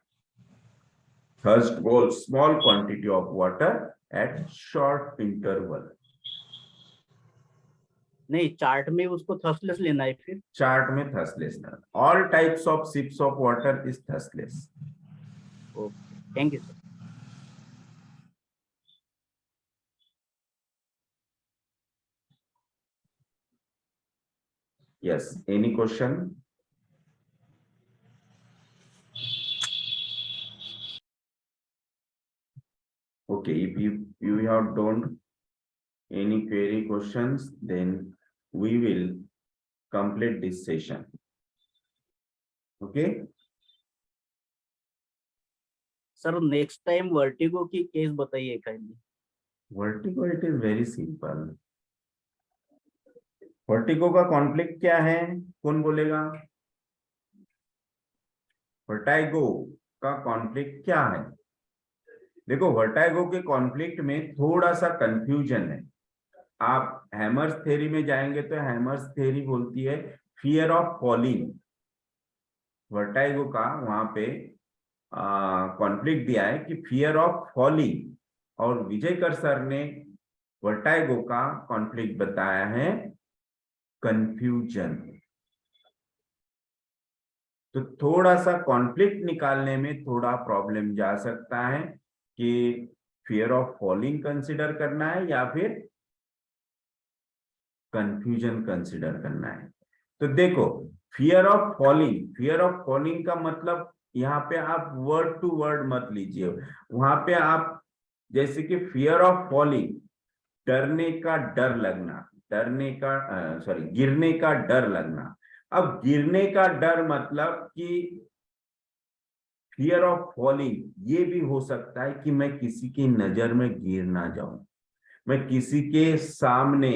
Thirst for small quantity of water at short interval। नहीं, chart में उसको थर्स्टलेस लेना है फिर। चार्ट में थर्स्टलेस ना, all types of sips of water is thirstless। Okay, thank you sir. Yes, any question? Okay, if you have don't any query questions, then we will complete this session। Okay? Sir next time vertigo की case बताइए kindly. Vertigo, it is very simple। Vertigo का conflict क्या है? कौन बोलेगा? Vertigo का conflict क्या है? देखो, वर्टिगो के कॉन्फ्लिक्ट में थोड़ा सा कंफ्यूजन है। आप हैमर्स थ्योरी में जाएंगे तो हैमर्स थ्योरी बोलती है फियर ऑफ फॉलिंग। वर्टिगो का वहां पे कॉन्फ्लिक्ट दिया है कि फियर ऑफ फॉलिंग, और विजयकर सर ने वर्टिगो का कॉन्फ्लिक्ट बताया है कंफ्यूजन। तो थोड़ा सा कॉन्फ्लिक्ट निकालने में थोड़ा प्रॉब्लम जा सकता है कि फियर ऑफ फॉलिंग कंसिडर करना है या फिर कंफ्यूजन कंसिडर करना है। तो देखो, फियर ऑफ फॉलिंग का मतलब यहाँ पे आप वर्ड टू वर्ड मत लीजिए। वहां पे आप जैसे कि फियर ऑफ फॉलिंग, डरने का डर लगना, गिरने का डर लगना। अब गिरने का डर मतलब कि फियर ऑफ फॉलिंग ये भी हो सकता है कि मैं किसी की नजर में गिर ना जाऊं, मैं किसी के सामने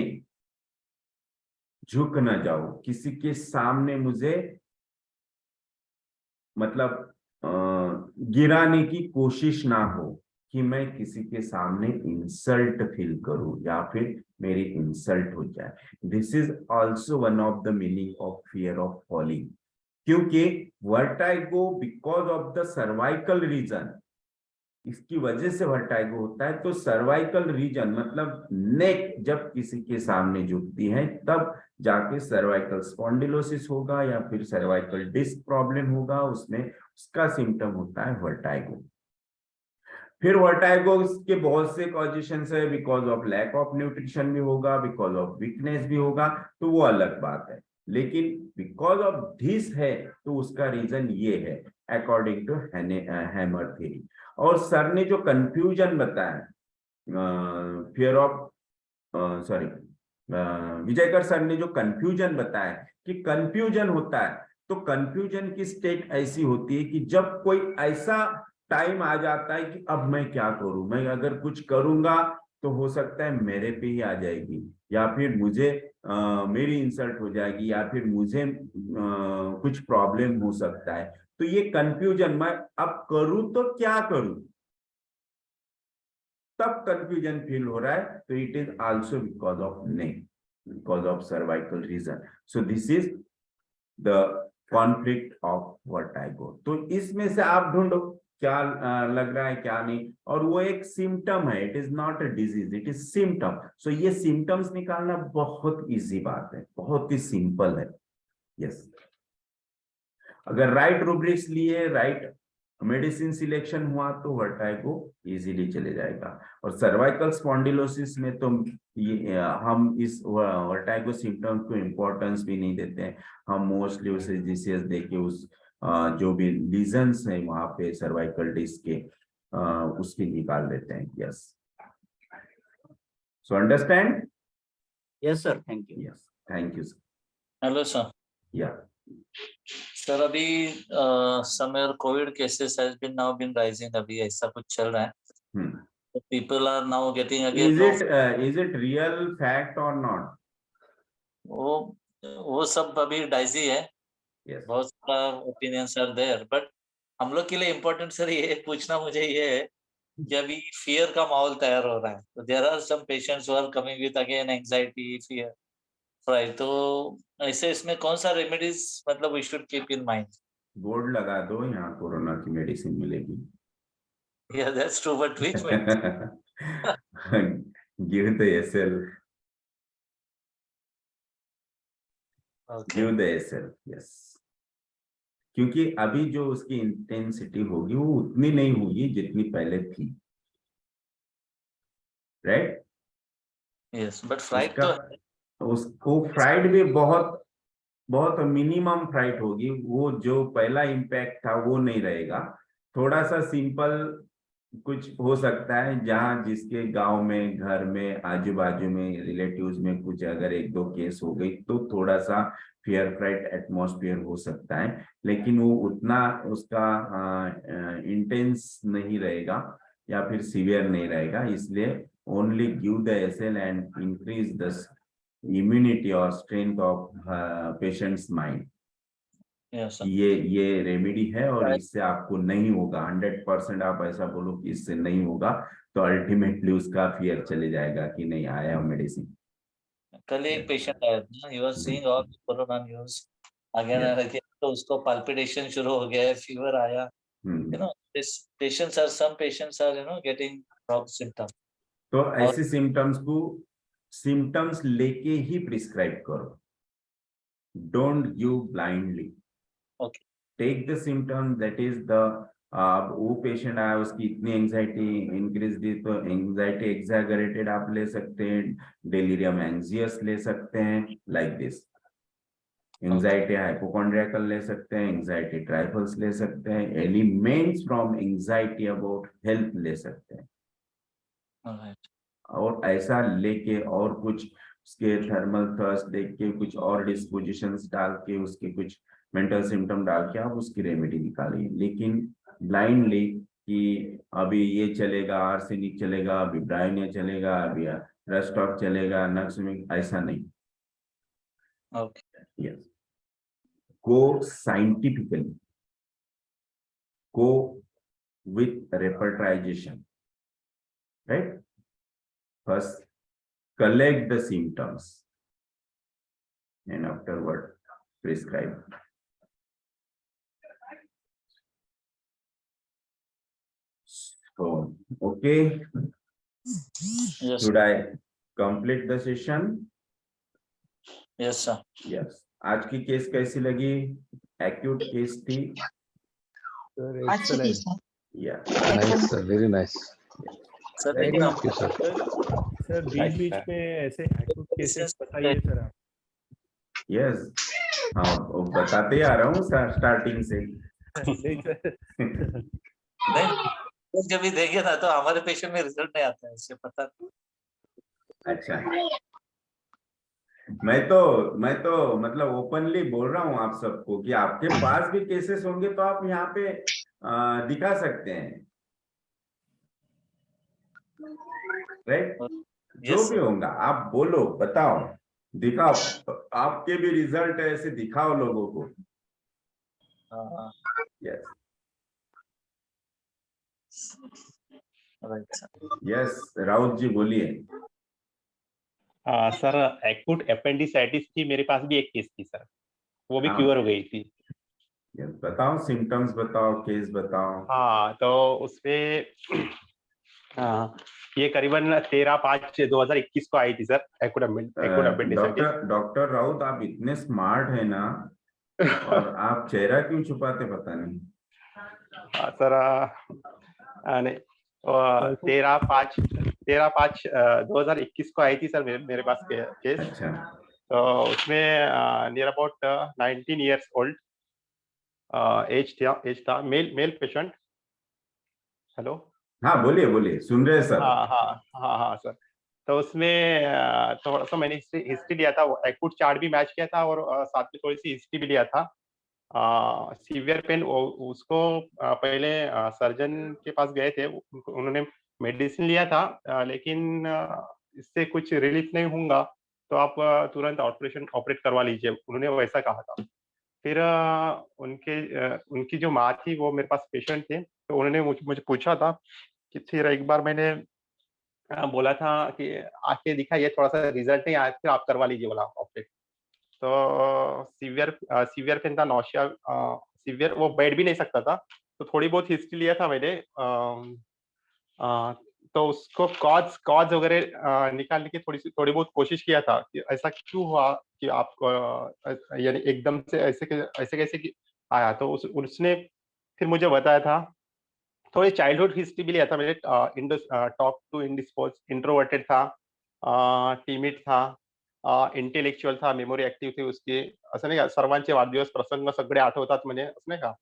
झुक ना जाऊं, किसी के सामने मुझे मतलब गिराने की कोशिश ना हो, कि मैं किसी के सामने इंसल्ट फील करूं या फिर मेरी इंसल्ट हो जाए। This is also one of the meaning of fear of falling. क्योंकि vertigo because of the cervical region, इसकी वजह से वर्टिगो होता है। तो सर्वाइकल रीजन मतलब नेक जब किसी के सामने झुकती है तब जाके सर्वाइकल स्पॉन्डिलोसिस होगा या फिर सर्वाइकल डिस्क प्रॉब्लम होगा, उसमें उसका सिम्टम होता है वर्टिगो। फिर वर्टिगो के बहुत से कॉजेशंस है, because of lack of nutrition भी होगा, बिकॉज ऑफ वीकनेस भी होगा, तो वो अलग बात है। लेकिन बिकॉज ऑफ दिस है तो उसका रीजन ये है। According to Hamer theory. और सर ने जो कंफ्यूजन बताया, fear of sorry Vijaykar sir ने जो कंफ्यूजन बताया कि कंफ्यूजन होता है, तो कंफ्यूजन की स्टेट ऐसी होती है कि जब कोई ऐसा टाइम आ जाता है कि अब मैं क्या करूं, मैं अगर कुछ करूंगा तो हो सकता है मेरे पे ही आ जाएगी, या फिर मुझे मेरी इंसल्ट हो जाएगी, या फिर मुझे कुछ प्रॉब्लम हो सकता है। तो ये कंफ्यूजन, मैं अब करूं तो क्या करूं, तब कंफ्यूजन फील हो रहा है, तो it is also because of नहीं, because of cervical region. So this is the conflict of vertigo. तो इसमें से आप ढूंढो क्या लग रहा है क्या नहीं, और वो एक सिम्टम है, it is not a disease, it is symptom. So ये सिम्टम्स निकालना बहुत इजी बात है, बहुत ही सिंपल है। यस, अगर राइट रूब्रिक्स लिए, राइट मेडिसिन सिलेक्शन हुआ, तो वर्टाइगो इजीली चले जाएगा। और सर्वाइकल स्पॉन्डिलोसिस में तो ये हम इस वर्टाइगो सिम्टम्स को इम्पोर्टेंस भी नहीं देते हैं, हम मोस्टली उसे जीसीएस देके उस जो भी लीजन्स हैं वहां पे सर्वाइकल डिस्क के उसके निकाल देते हैं। Yes, so understand? Yes sir, thank you. Yes, thank you sir. Hello sir. या सर अभी somewhere covid cases has been now been rising, अभी ऐसा कुछ चल रहा है, people are now getting again. Is it real fact और not? वो सब अभी डाइजी है। Yes. बहुत सारा ओपिनियंस आर देयर, बट हम लोग के लिए इम्पोर्टेंट सर ये पूछना मुझे ये है कि अभी फियर का माहौल तैयार हो रहा है, तो there are some patients who are coming with again anxiety, fear, fry, तो ऐसे इसमें कौन सा रेमेडीज मतलब we should keep in mind? Board लगा दो, यहाँ कोरोना की मेडिसिन मिलेगी। Yeah, that's true, but which one? Give the SL. Okay. Give the SL, yes. क्योंकि अभी जो उसकी इंटेंसिटी होगी वो उतनी नहीं होगी जितनी पहले थी, राइट? Yes, but fright तो है। उसको फ्राइड भी बहुत बहुत मिनिमम फ्राइट होगी, वो जो पहला इम्पैक्ट था वो नहीं रहेगा। थोड़ा सा सिंपल कुछ हो सकता है, जहां जिसके गांव में, घर में, आजू बाजू में, रिलेटिव्स में कुछ अगर एक दो केस हो गई तो थोड़ा सा फियर फ्राइट एटमॉस्फेयर हो सकता है, लेकिन वो उतना उसका इंटेंस नहीं रहेगा या फिर सीवियर नहीं रहेगा। इसलिए only give the SL and increase the immunity और strength of patient's mind. Yes, sir. ये रेमेडी है और इससे आपको नहीं होगा। 100% आप ऐसा बोलो कि इससे नहीं होगा, तो अल्टीमेटली उसका फियर चले जाएगा कि नहीं आया मेडिसिन। कल एक पेशेंट आया था, he was seeing all corona news again and again, तो उसको पाल्पिटेशन शुरू हो गया है, फीवर आया, you know, this patients are, some patients are, you know, getting wrong symptoms. तो ऐसे सिम्टम्स को सिम्टम्स लेके ही प्रिस्क्राइब करो, don't give blindly. Okay. Take the symptom, that is the वो पेशेंट आया, उसकी इतनी एंजाइटी इंक्रीज दी, तो एंजाइटी एक्सैगरेटेड आप ले सकते हैं, डेलिरियम एंजियस ले सकते हैं, लाइक दिस। एंजाइटी हाइपोकॉन्ड्रियकल ले सकते हैं, एंजाइटी ट्राइफल्स ले सकते हैं, elements from anxiety about health ले सकते हैं। Alright. और ऐसा लेके और कुछ उसके थर्मल थर्स्ट देख के, कुछ और डिस्पोजिशंस डाल के, उसके कुछ मेंटल सिम्टम डाल के आप उसकी रेमेडी निकालिए। लेकिन ब्लाइंडली कि अभी ये चलेगा, आर्सेनिक चलेगा, अभी ब्रायोनिया चलेगा, अभी रस्टॉक चलेगा, नक्समिक, ऐसा नहीं। Okay. Yes, go scientifically, go with repertorisation, right? First, collect the symptoms and afterward prescribe. So, okay. Yes. Should I complete the session? Yes, sir. Yes. आज की केस कैसी लगी? Acute केस थी? अच्छी थी sir. Yeah. Nice, sir. Very nice. Sir Very लेकिन Thank you, sir. Sir बीच में ऐसे एक्यूट केसेस बताइए सर आप। Yes. हाँ, वो बताते आ रहा हूँ स्टार्टिंग से। नहीं सर नहीं, जब भी देंगे ना तो हमारे पेशेंट में रिजल्ट नहीं आता है, इससे पता नहीं। अच्छा, मैं तो मतलब ओपनली बोल रहा हूँ आप सबको कि आपके पास भी केसेस होंगे तो आप यहाँ पे दिखा सकते हैं, राइट? जो Yes, भी sir. होगा आप बोलो, बताओ, दिखाओ, आपके भी रिजल्ट है ऐसे दिखाओ लोगों को। हाँ, yes right, sir. Yes, Raut ji बोलिए। सर एक्यूट अपेंडिसाइटिस की मेरे पास भी एक केस थी सर, वो भी हाँ। क्योर हो गई थी। यस, बताओ, सिम्टम्स बताओ, केस बताओ। हाँ, तो उसमें ये करीबन 13/5/2021 को आई थी sir, acute appendicitis. Doctor Raut, आप इतने स्मार्ट है ना, और आप चेहरा क्यों छुपाते पता नहीं। सर नहीं, 13/5/2021 को आई थी सर मेरे पास केस। अच्छा, तो उसमें near about 19 years old age था, मेल पेशेंट। हेलो। हाँ बोलिए बोलिए, सुन रहे हैं सब। हाँ सर। तो उसमें थोड़ा सा मैंने हिस्ट्री लिया था, एक्यूट चार्ट भी मैच किया था और साथ में थोड़ी सी हिस्ट्री भी लिया था। सीवियर पेन उसको पहले सर्जन के पास गए थे, उन्होंने मेडिसिन लिया था, लेकिन इससे कुछ रिलीफ नहीं होगा तो आप तुरंत ऑपरेट करवा लीजिए, उन्होंने वैसा कहा था। फिर उनकी जो माँ थी वो मेरे पास पेशेंट थे, तो उन्होंने मुझे पूछा था कि फिर एक बार मैंने बोला था कि आके दिखाइए, थोड़ा सा रिजल्ट नहीं आया, फिर आप करवा लीजिए बोला ऑपरेट। तो सीवियर पेन था, नौशिया सीवियर, वो बैठ भी नहीं सकता था। तो थोड़ी बहुत हिस्ट्री लिया था मैंने, तो उसको कॉज वगैरह निकालने की थोड़ी बहुत कोशिश किया था कि ऐसा क्यों हुआ कि आप यानी एकदम से ऐसे कैसे आया। तो उसने फिर मुझे बताया था, थोड़ी चाइल्डहुड हिस्ट्री भी लिया था मैंने, टॉक टू इंडिस्पोज, इंट्रोवर्टेड था, टीमिड था, इंटेलेक्चुअल था, मेमोरी ऍक्टिव्ह थी उसकी, असं नाही का, सर्वांचे वाढदिवस प्रसंग सगळे आठवतात म्हणे, असं नाही का.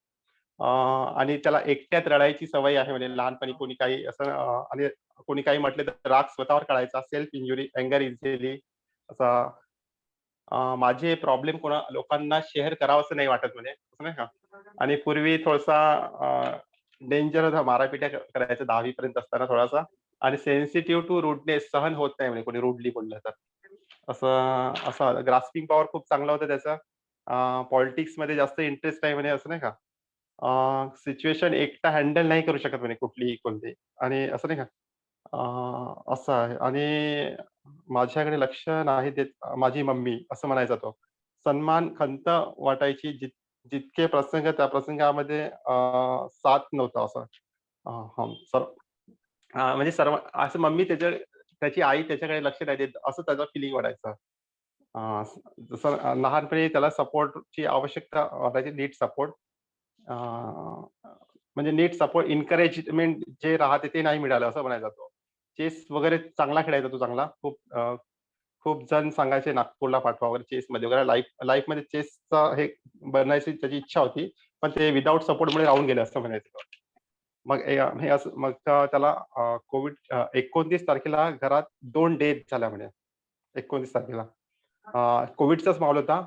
आणि त्याला एकट्यात रडायची सवय आहे म्हणे, लहानपणी कोणी काही असं आणि कोणी काही म्हटलं तर राग स्वतःवर काढायचा, सेल्फ इंजुरी, एंगर इझिली असा. माझे प्रॉब्लेम लोकांना शेअर करावंसं नाही वाटत म्हणे, असं नाही का. आणि पूर्वी थोडासा डेंजर होता, मारापिट्या करायचा 10वी पर्यंत असताना थोडासा, आणि सेन्सिटिव्ह टू रूडनेस, सहन होत नाही म्हणे कोणी रूडली बोललं तर. असं असं ग्रास्पिंग पॉवर खूप चांगला होता त्याचा. पॉलिटिक्स मध्ये जास्त इंटरेस्ट आहे म्हणे, असं नाही का. सिच्युएशन एकटा हँडल नाही करू शकत म्हणे कुठलीही कोणती, आणि असं नाही का. असं आहे. आणि माझ्याकडे लक्ष नाही देत माझी मम्मी, असं म्हणायचा तो. सन्मान खंत वाटायची, जितके प्रसंग त्या प्रसंगामध्ये साथ नव्हता असं. हां, म्हणजे सर्व असं मम्मी त्याची आई त्याच्याकडे लक्ष नाही देत, असं त्याचं फिलिंग वाटायचं. जसं लहानपणी त्याला सपोर्टची आवश्यकता वाटायची, नीट सपोर्ट. म्हणजे नीट सपोर्ट, एन्करेजमेंट जे राहते ते नाही मिळालं, असं म्हणायचा तो. चेस वगैरे चांगला खेळायचा तो, चांगला. खूप जण सांगायचे नागपूरला पाठवा वगैरे चेसमध्ये वगैरे. लाईफमध्ये चेसचा हे बनायची त्याची इच्छा होती, पण ते विदाऊट सपोर्टमुळे राहून गेलं, असं म्हणायचं तो. मग हे असं मग त्याला कोविड 29 तारखेला घरात 2 डेथ झाल्या म्हणे, 29 तारखेला. कोविडचाच माहोल होता.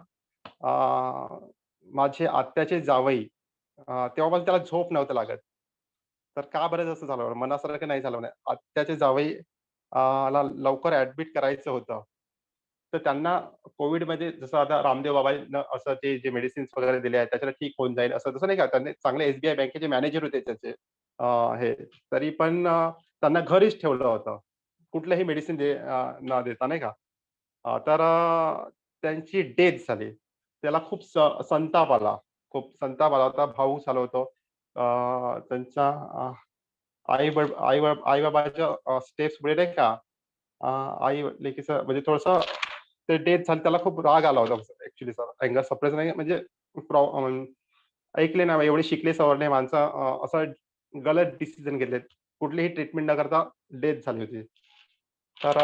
माझे आत्याचे जावई, तेव्हापासून त्याला झोप नव्हतं लागत. तर का बरं असं झालं? मनासारखं नाही झालं म्हणे. आत्याचे जावई ला लवकर ॲडमिट करायचं होतं. तर त्यांना कोविडमध्ये जसं आता रामदेव बाबांना असं ते जे मेडिसिन्स वगैरे दिले आहेत, त्याच्याने ठीक होऊन जाईल असं तसं नाही का. त्यांनी चांगले एसबीआय बँकेचे मॅनेजर होते त्याचे. हे तरी पण त्यांना घरीच ठेवलं होतं. कुठलंही मेडिसिन न देता नाही का. तर त्यांची डेथ झाली. त्याला खूप संताप आला. खूप संताप आला होता. भावूक झालो होतो. त्यांच्या आई-बाबाच्या स्टेप्स पुढे नाही का, आई लेकीचं म्हणजे थोडंसं ते डेथ झाली, त्याला खूप राग आला होता ॲक्चुअली सर. अँगर सप्रेस नाही म्हणजे ऐकले ना, एवढे शिकले सवरले माणसं असं गलत डिसिजन घेतलेत. कुठलीही ट्रीटमेंट न करता डेथ झाली होती. तर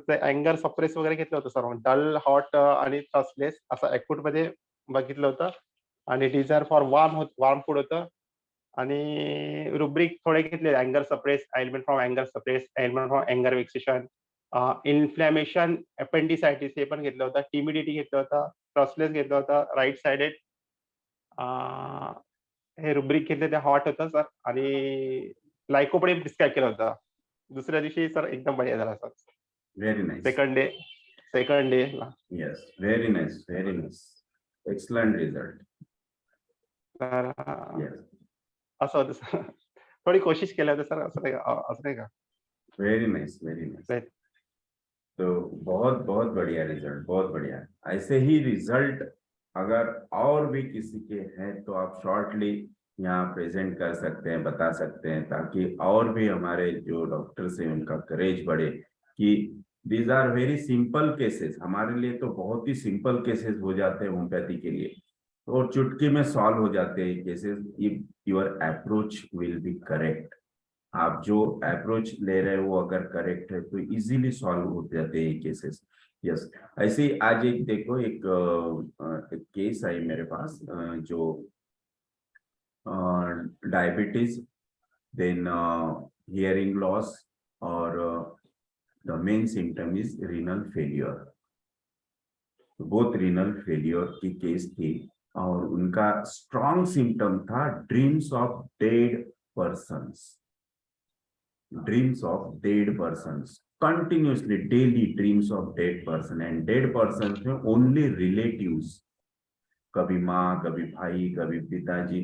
ते अँगर सप्रेस वगैरे घेतलं होतं सर. डल, हॉट आणि थ्रस्टलेस असं ॲक्यूटमध्ये बघितलं होतं. आणि डिझायर फॉर वार्म फूड होतं आणि रुब्रिक थोडे घेतले, अँगर suppress, element from अँगर suppress, element from अँगर वेक्सेशन, inflammation, अपेंडिसायटिस हे पण घेतलं होतं, टिमिडिटी घेतलं होतं, ट्रसलेस घेतलं होतं, राईट साइडेड हे रुब्रिक घेतले ते हॉट होतं सर आणि लायकोपडे प्रिस्क्राईब केलं होतं. दुसऱ्या दिवशी सर एकदम बढिया झाला sir. Very nice. Second day Yes, very nice, very nice. Excellent result. तर Yes, असं होतं सर. थोडी कोशिश केलं होतं सर, असं नाही का? very nice, very nice. Right. तो बहुत बहुत बढ़िया रिजल्ट, बहुत बढ़िया. ऐसे ही रिजल्ट अगर और भी किसी के हैं तो आप शॉर्टली यहाँ प्रेजेंट कर सकते हैं, बता सकते हैं, ताकि और भी हमारे जो डॉक्टर्स हैं उनका करेज बढ़े कि these are very simple cases. हमारे लिए तो बहुत ही सिंपल केसेस हो जाते हैं होम्योपैथी के लिए, और चुटकी में सॉल्व हो जाते हैं cases if your approach will be correct. आप जो अप्रोच ले रहे हो अगर करेक्ट है तो इजीली सॉल्व हो जाते हैं केसेस. यस, ऐसे ही आज एक देखो एक केस आई मेरे पास जो डायबिटीज, देन हियरिंग लॉस, और the main symptom is renal failure. Both renal failure की केस थी और उनका स्ट्रॉन्ग सिम्टम था dreams of dead persons. Dreams of dead persons, continuously daily dreams of dead person, and dead persons में only relatives, कभी माँ, कभी भाई, कभी पिताजी,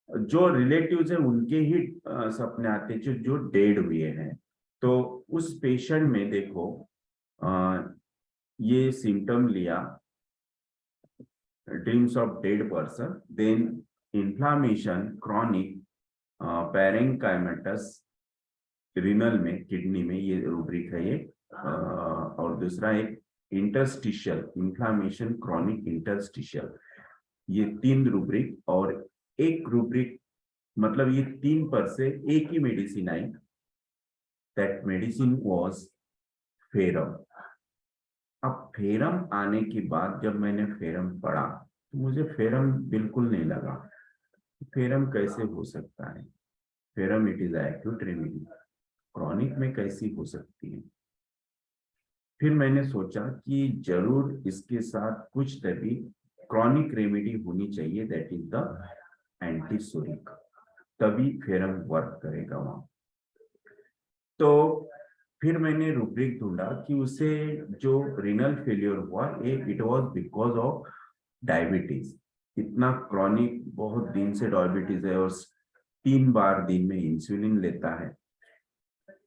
जो रिलेटिव्स हैं उनके ही सपने आते जो डेड हुए हैं. तो उस पेशेंट में देखो ये सिम्टम लिया dreams of dead person, then inflammation chronic parenchymatous renal में, किडनी में, ये रूब्रिक है ये. और दूसरा एक इंटरस्टिशियल इन्फ्लामेशन क्रॉनिक इंटरस्टिशियल, ये 3 रूब्रिक. और एक रूब्रिक मतलब ये 3 पर से एक ही मेडिसिन आई, दैट मेडिसिन वाज फेरम. अब फेरम आने के बाद जब मैंने फेरम पढ़ा तो मुझे फेरम बिल्कुल नहीं लगा. फेरम कैसे हो सकता है? Ferrum it is acute remedy, chronic में कैसी हो सकती है? फिर मैंने सोचा कि जरूर इसके साथ कुछ तभी क्रॉनिक रेमेडी होनी चाहिए, दैट इज द एंटीसोरिक, तभी फेरम वर्क करेगा वहां. तो फिर मैंने रूब्रिक ढूंढा कि उसे जो रीनल फेलियर हुआ it was because of diabetes. इतना क्रॉनिक, बहुत दिन से डायबिटीज है और 3 बार दिन में इंसुलिन लेता है.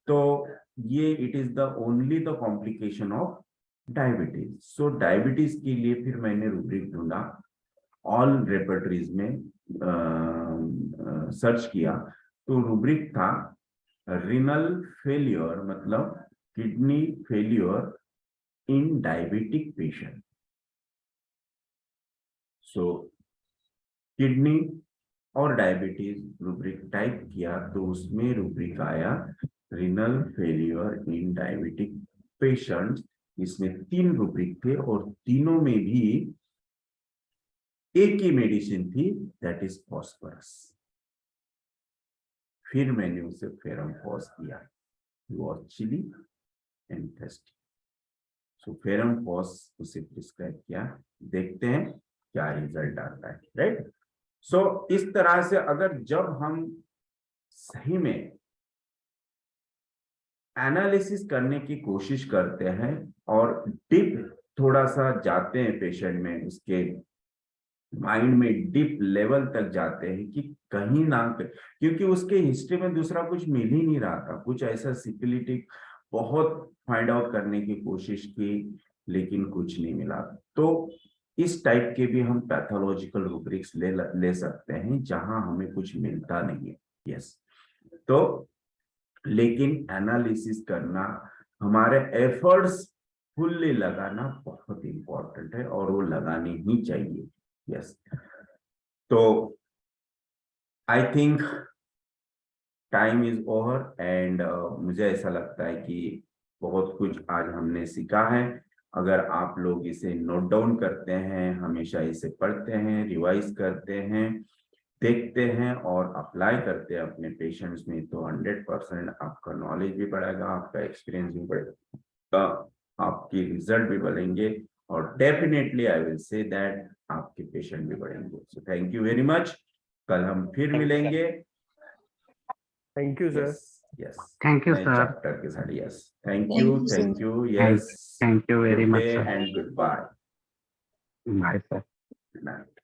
तो ये it is the only the complication of diabetes. So diabetes के लिए फिर मैंने रूब्रिक ढूंढा, ऑल रेपर्टरीज में सर्च किया तो रूब्रिक था रीनल फेलियर, मतलब kidney failure in diabetic patient. So kidney और डायबिटीज रूब्रिक टाइप किया तो उसमें रूब्रिक आया renal failure in diabetic patients. इसमें 3 रूब्रिक थे और तीनों में भी एक ही मेडिसिन थी, दैट इज फॉस्फोरस. फिर मैंने उसे फेरम फॉस दिया, chilly and thirsty. So ferrum phos उसे प्रिस्क्राइब किया, देखते हैं क्या रिजल्ट आता है. राइट. सो इस तरह से अगर जब हम सही में एनालिसिस करने की कोशिश करते हैं और डीप थोड़ा सा जाते हैं पेशेंट में, उसके माइंड में डीप लेवल तक जाते हैं कि कहीं ना, क्योंकि उसके हिस्ट्री में दूसरा कुछ मिल ही नहीं रहा था, कुछ ऐसा सिपिलिटिक बहुत फाइंड आउट करने की कोशिश की लेकिन कुछ नहीं मिला. तो इस टाइप के भी हम पैथोलॉजिकल रूब्रिक्स ले सकते हैं जहां हमें कुछ मिलता नहीं है. यस. तो लेकिन एनालिसिस करना, हमारे एफर्ट्स फुल्ली लगाना बहुत इंपॉर्टेंट है और वो लगाने ही चाहिए. यस. तो I think time is over and मुझे ऐसा लगता है कि बहुत कुछ आज हमने सीखा है अगर आप लोग इसे नोट डाउन करते हैं, हमेशा इसे पढ़ते हैं, रिवाइज करते हैं, देखते हैं और अप्लाई करते हैं अपने पेशेंट्स में, तो 100% आपका नॉलेज भी बढ़ेगा, आपका एक्सपीरियंस भी बढ़ेगा, आपकी रिजल्ट भी बढ़ेंगे और definitely I will say that आपके पेशेंट भी बढ़ेंगे। So thank you very much. कल हम फिर मिलेंगे। Thank you sir. Yes, Thank you, नए sir. चैप्टर के साथ। Yes, thank Thank you, you, sir. Thank you, yes, Thank you very good much, day sir. And goodbye, Bye, sir. Good night.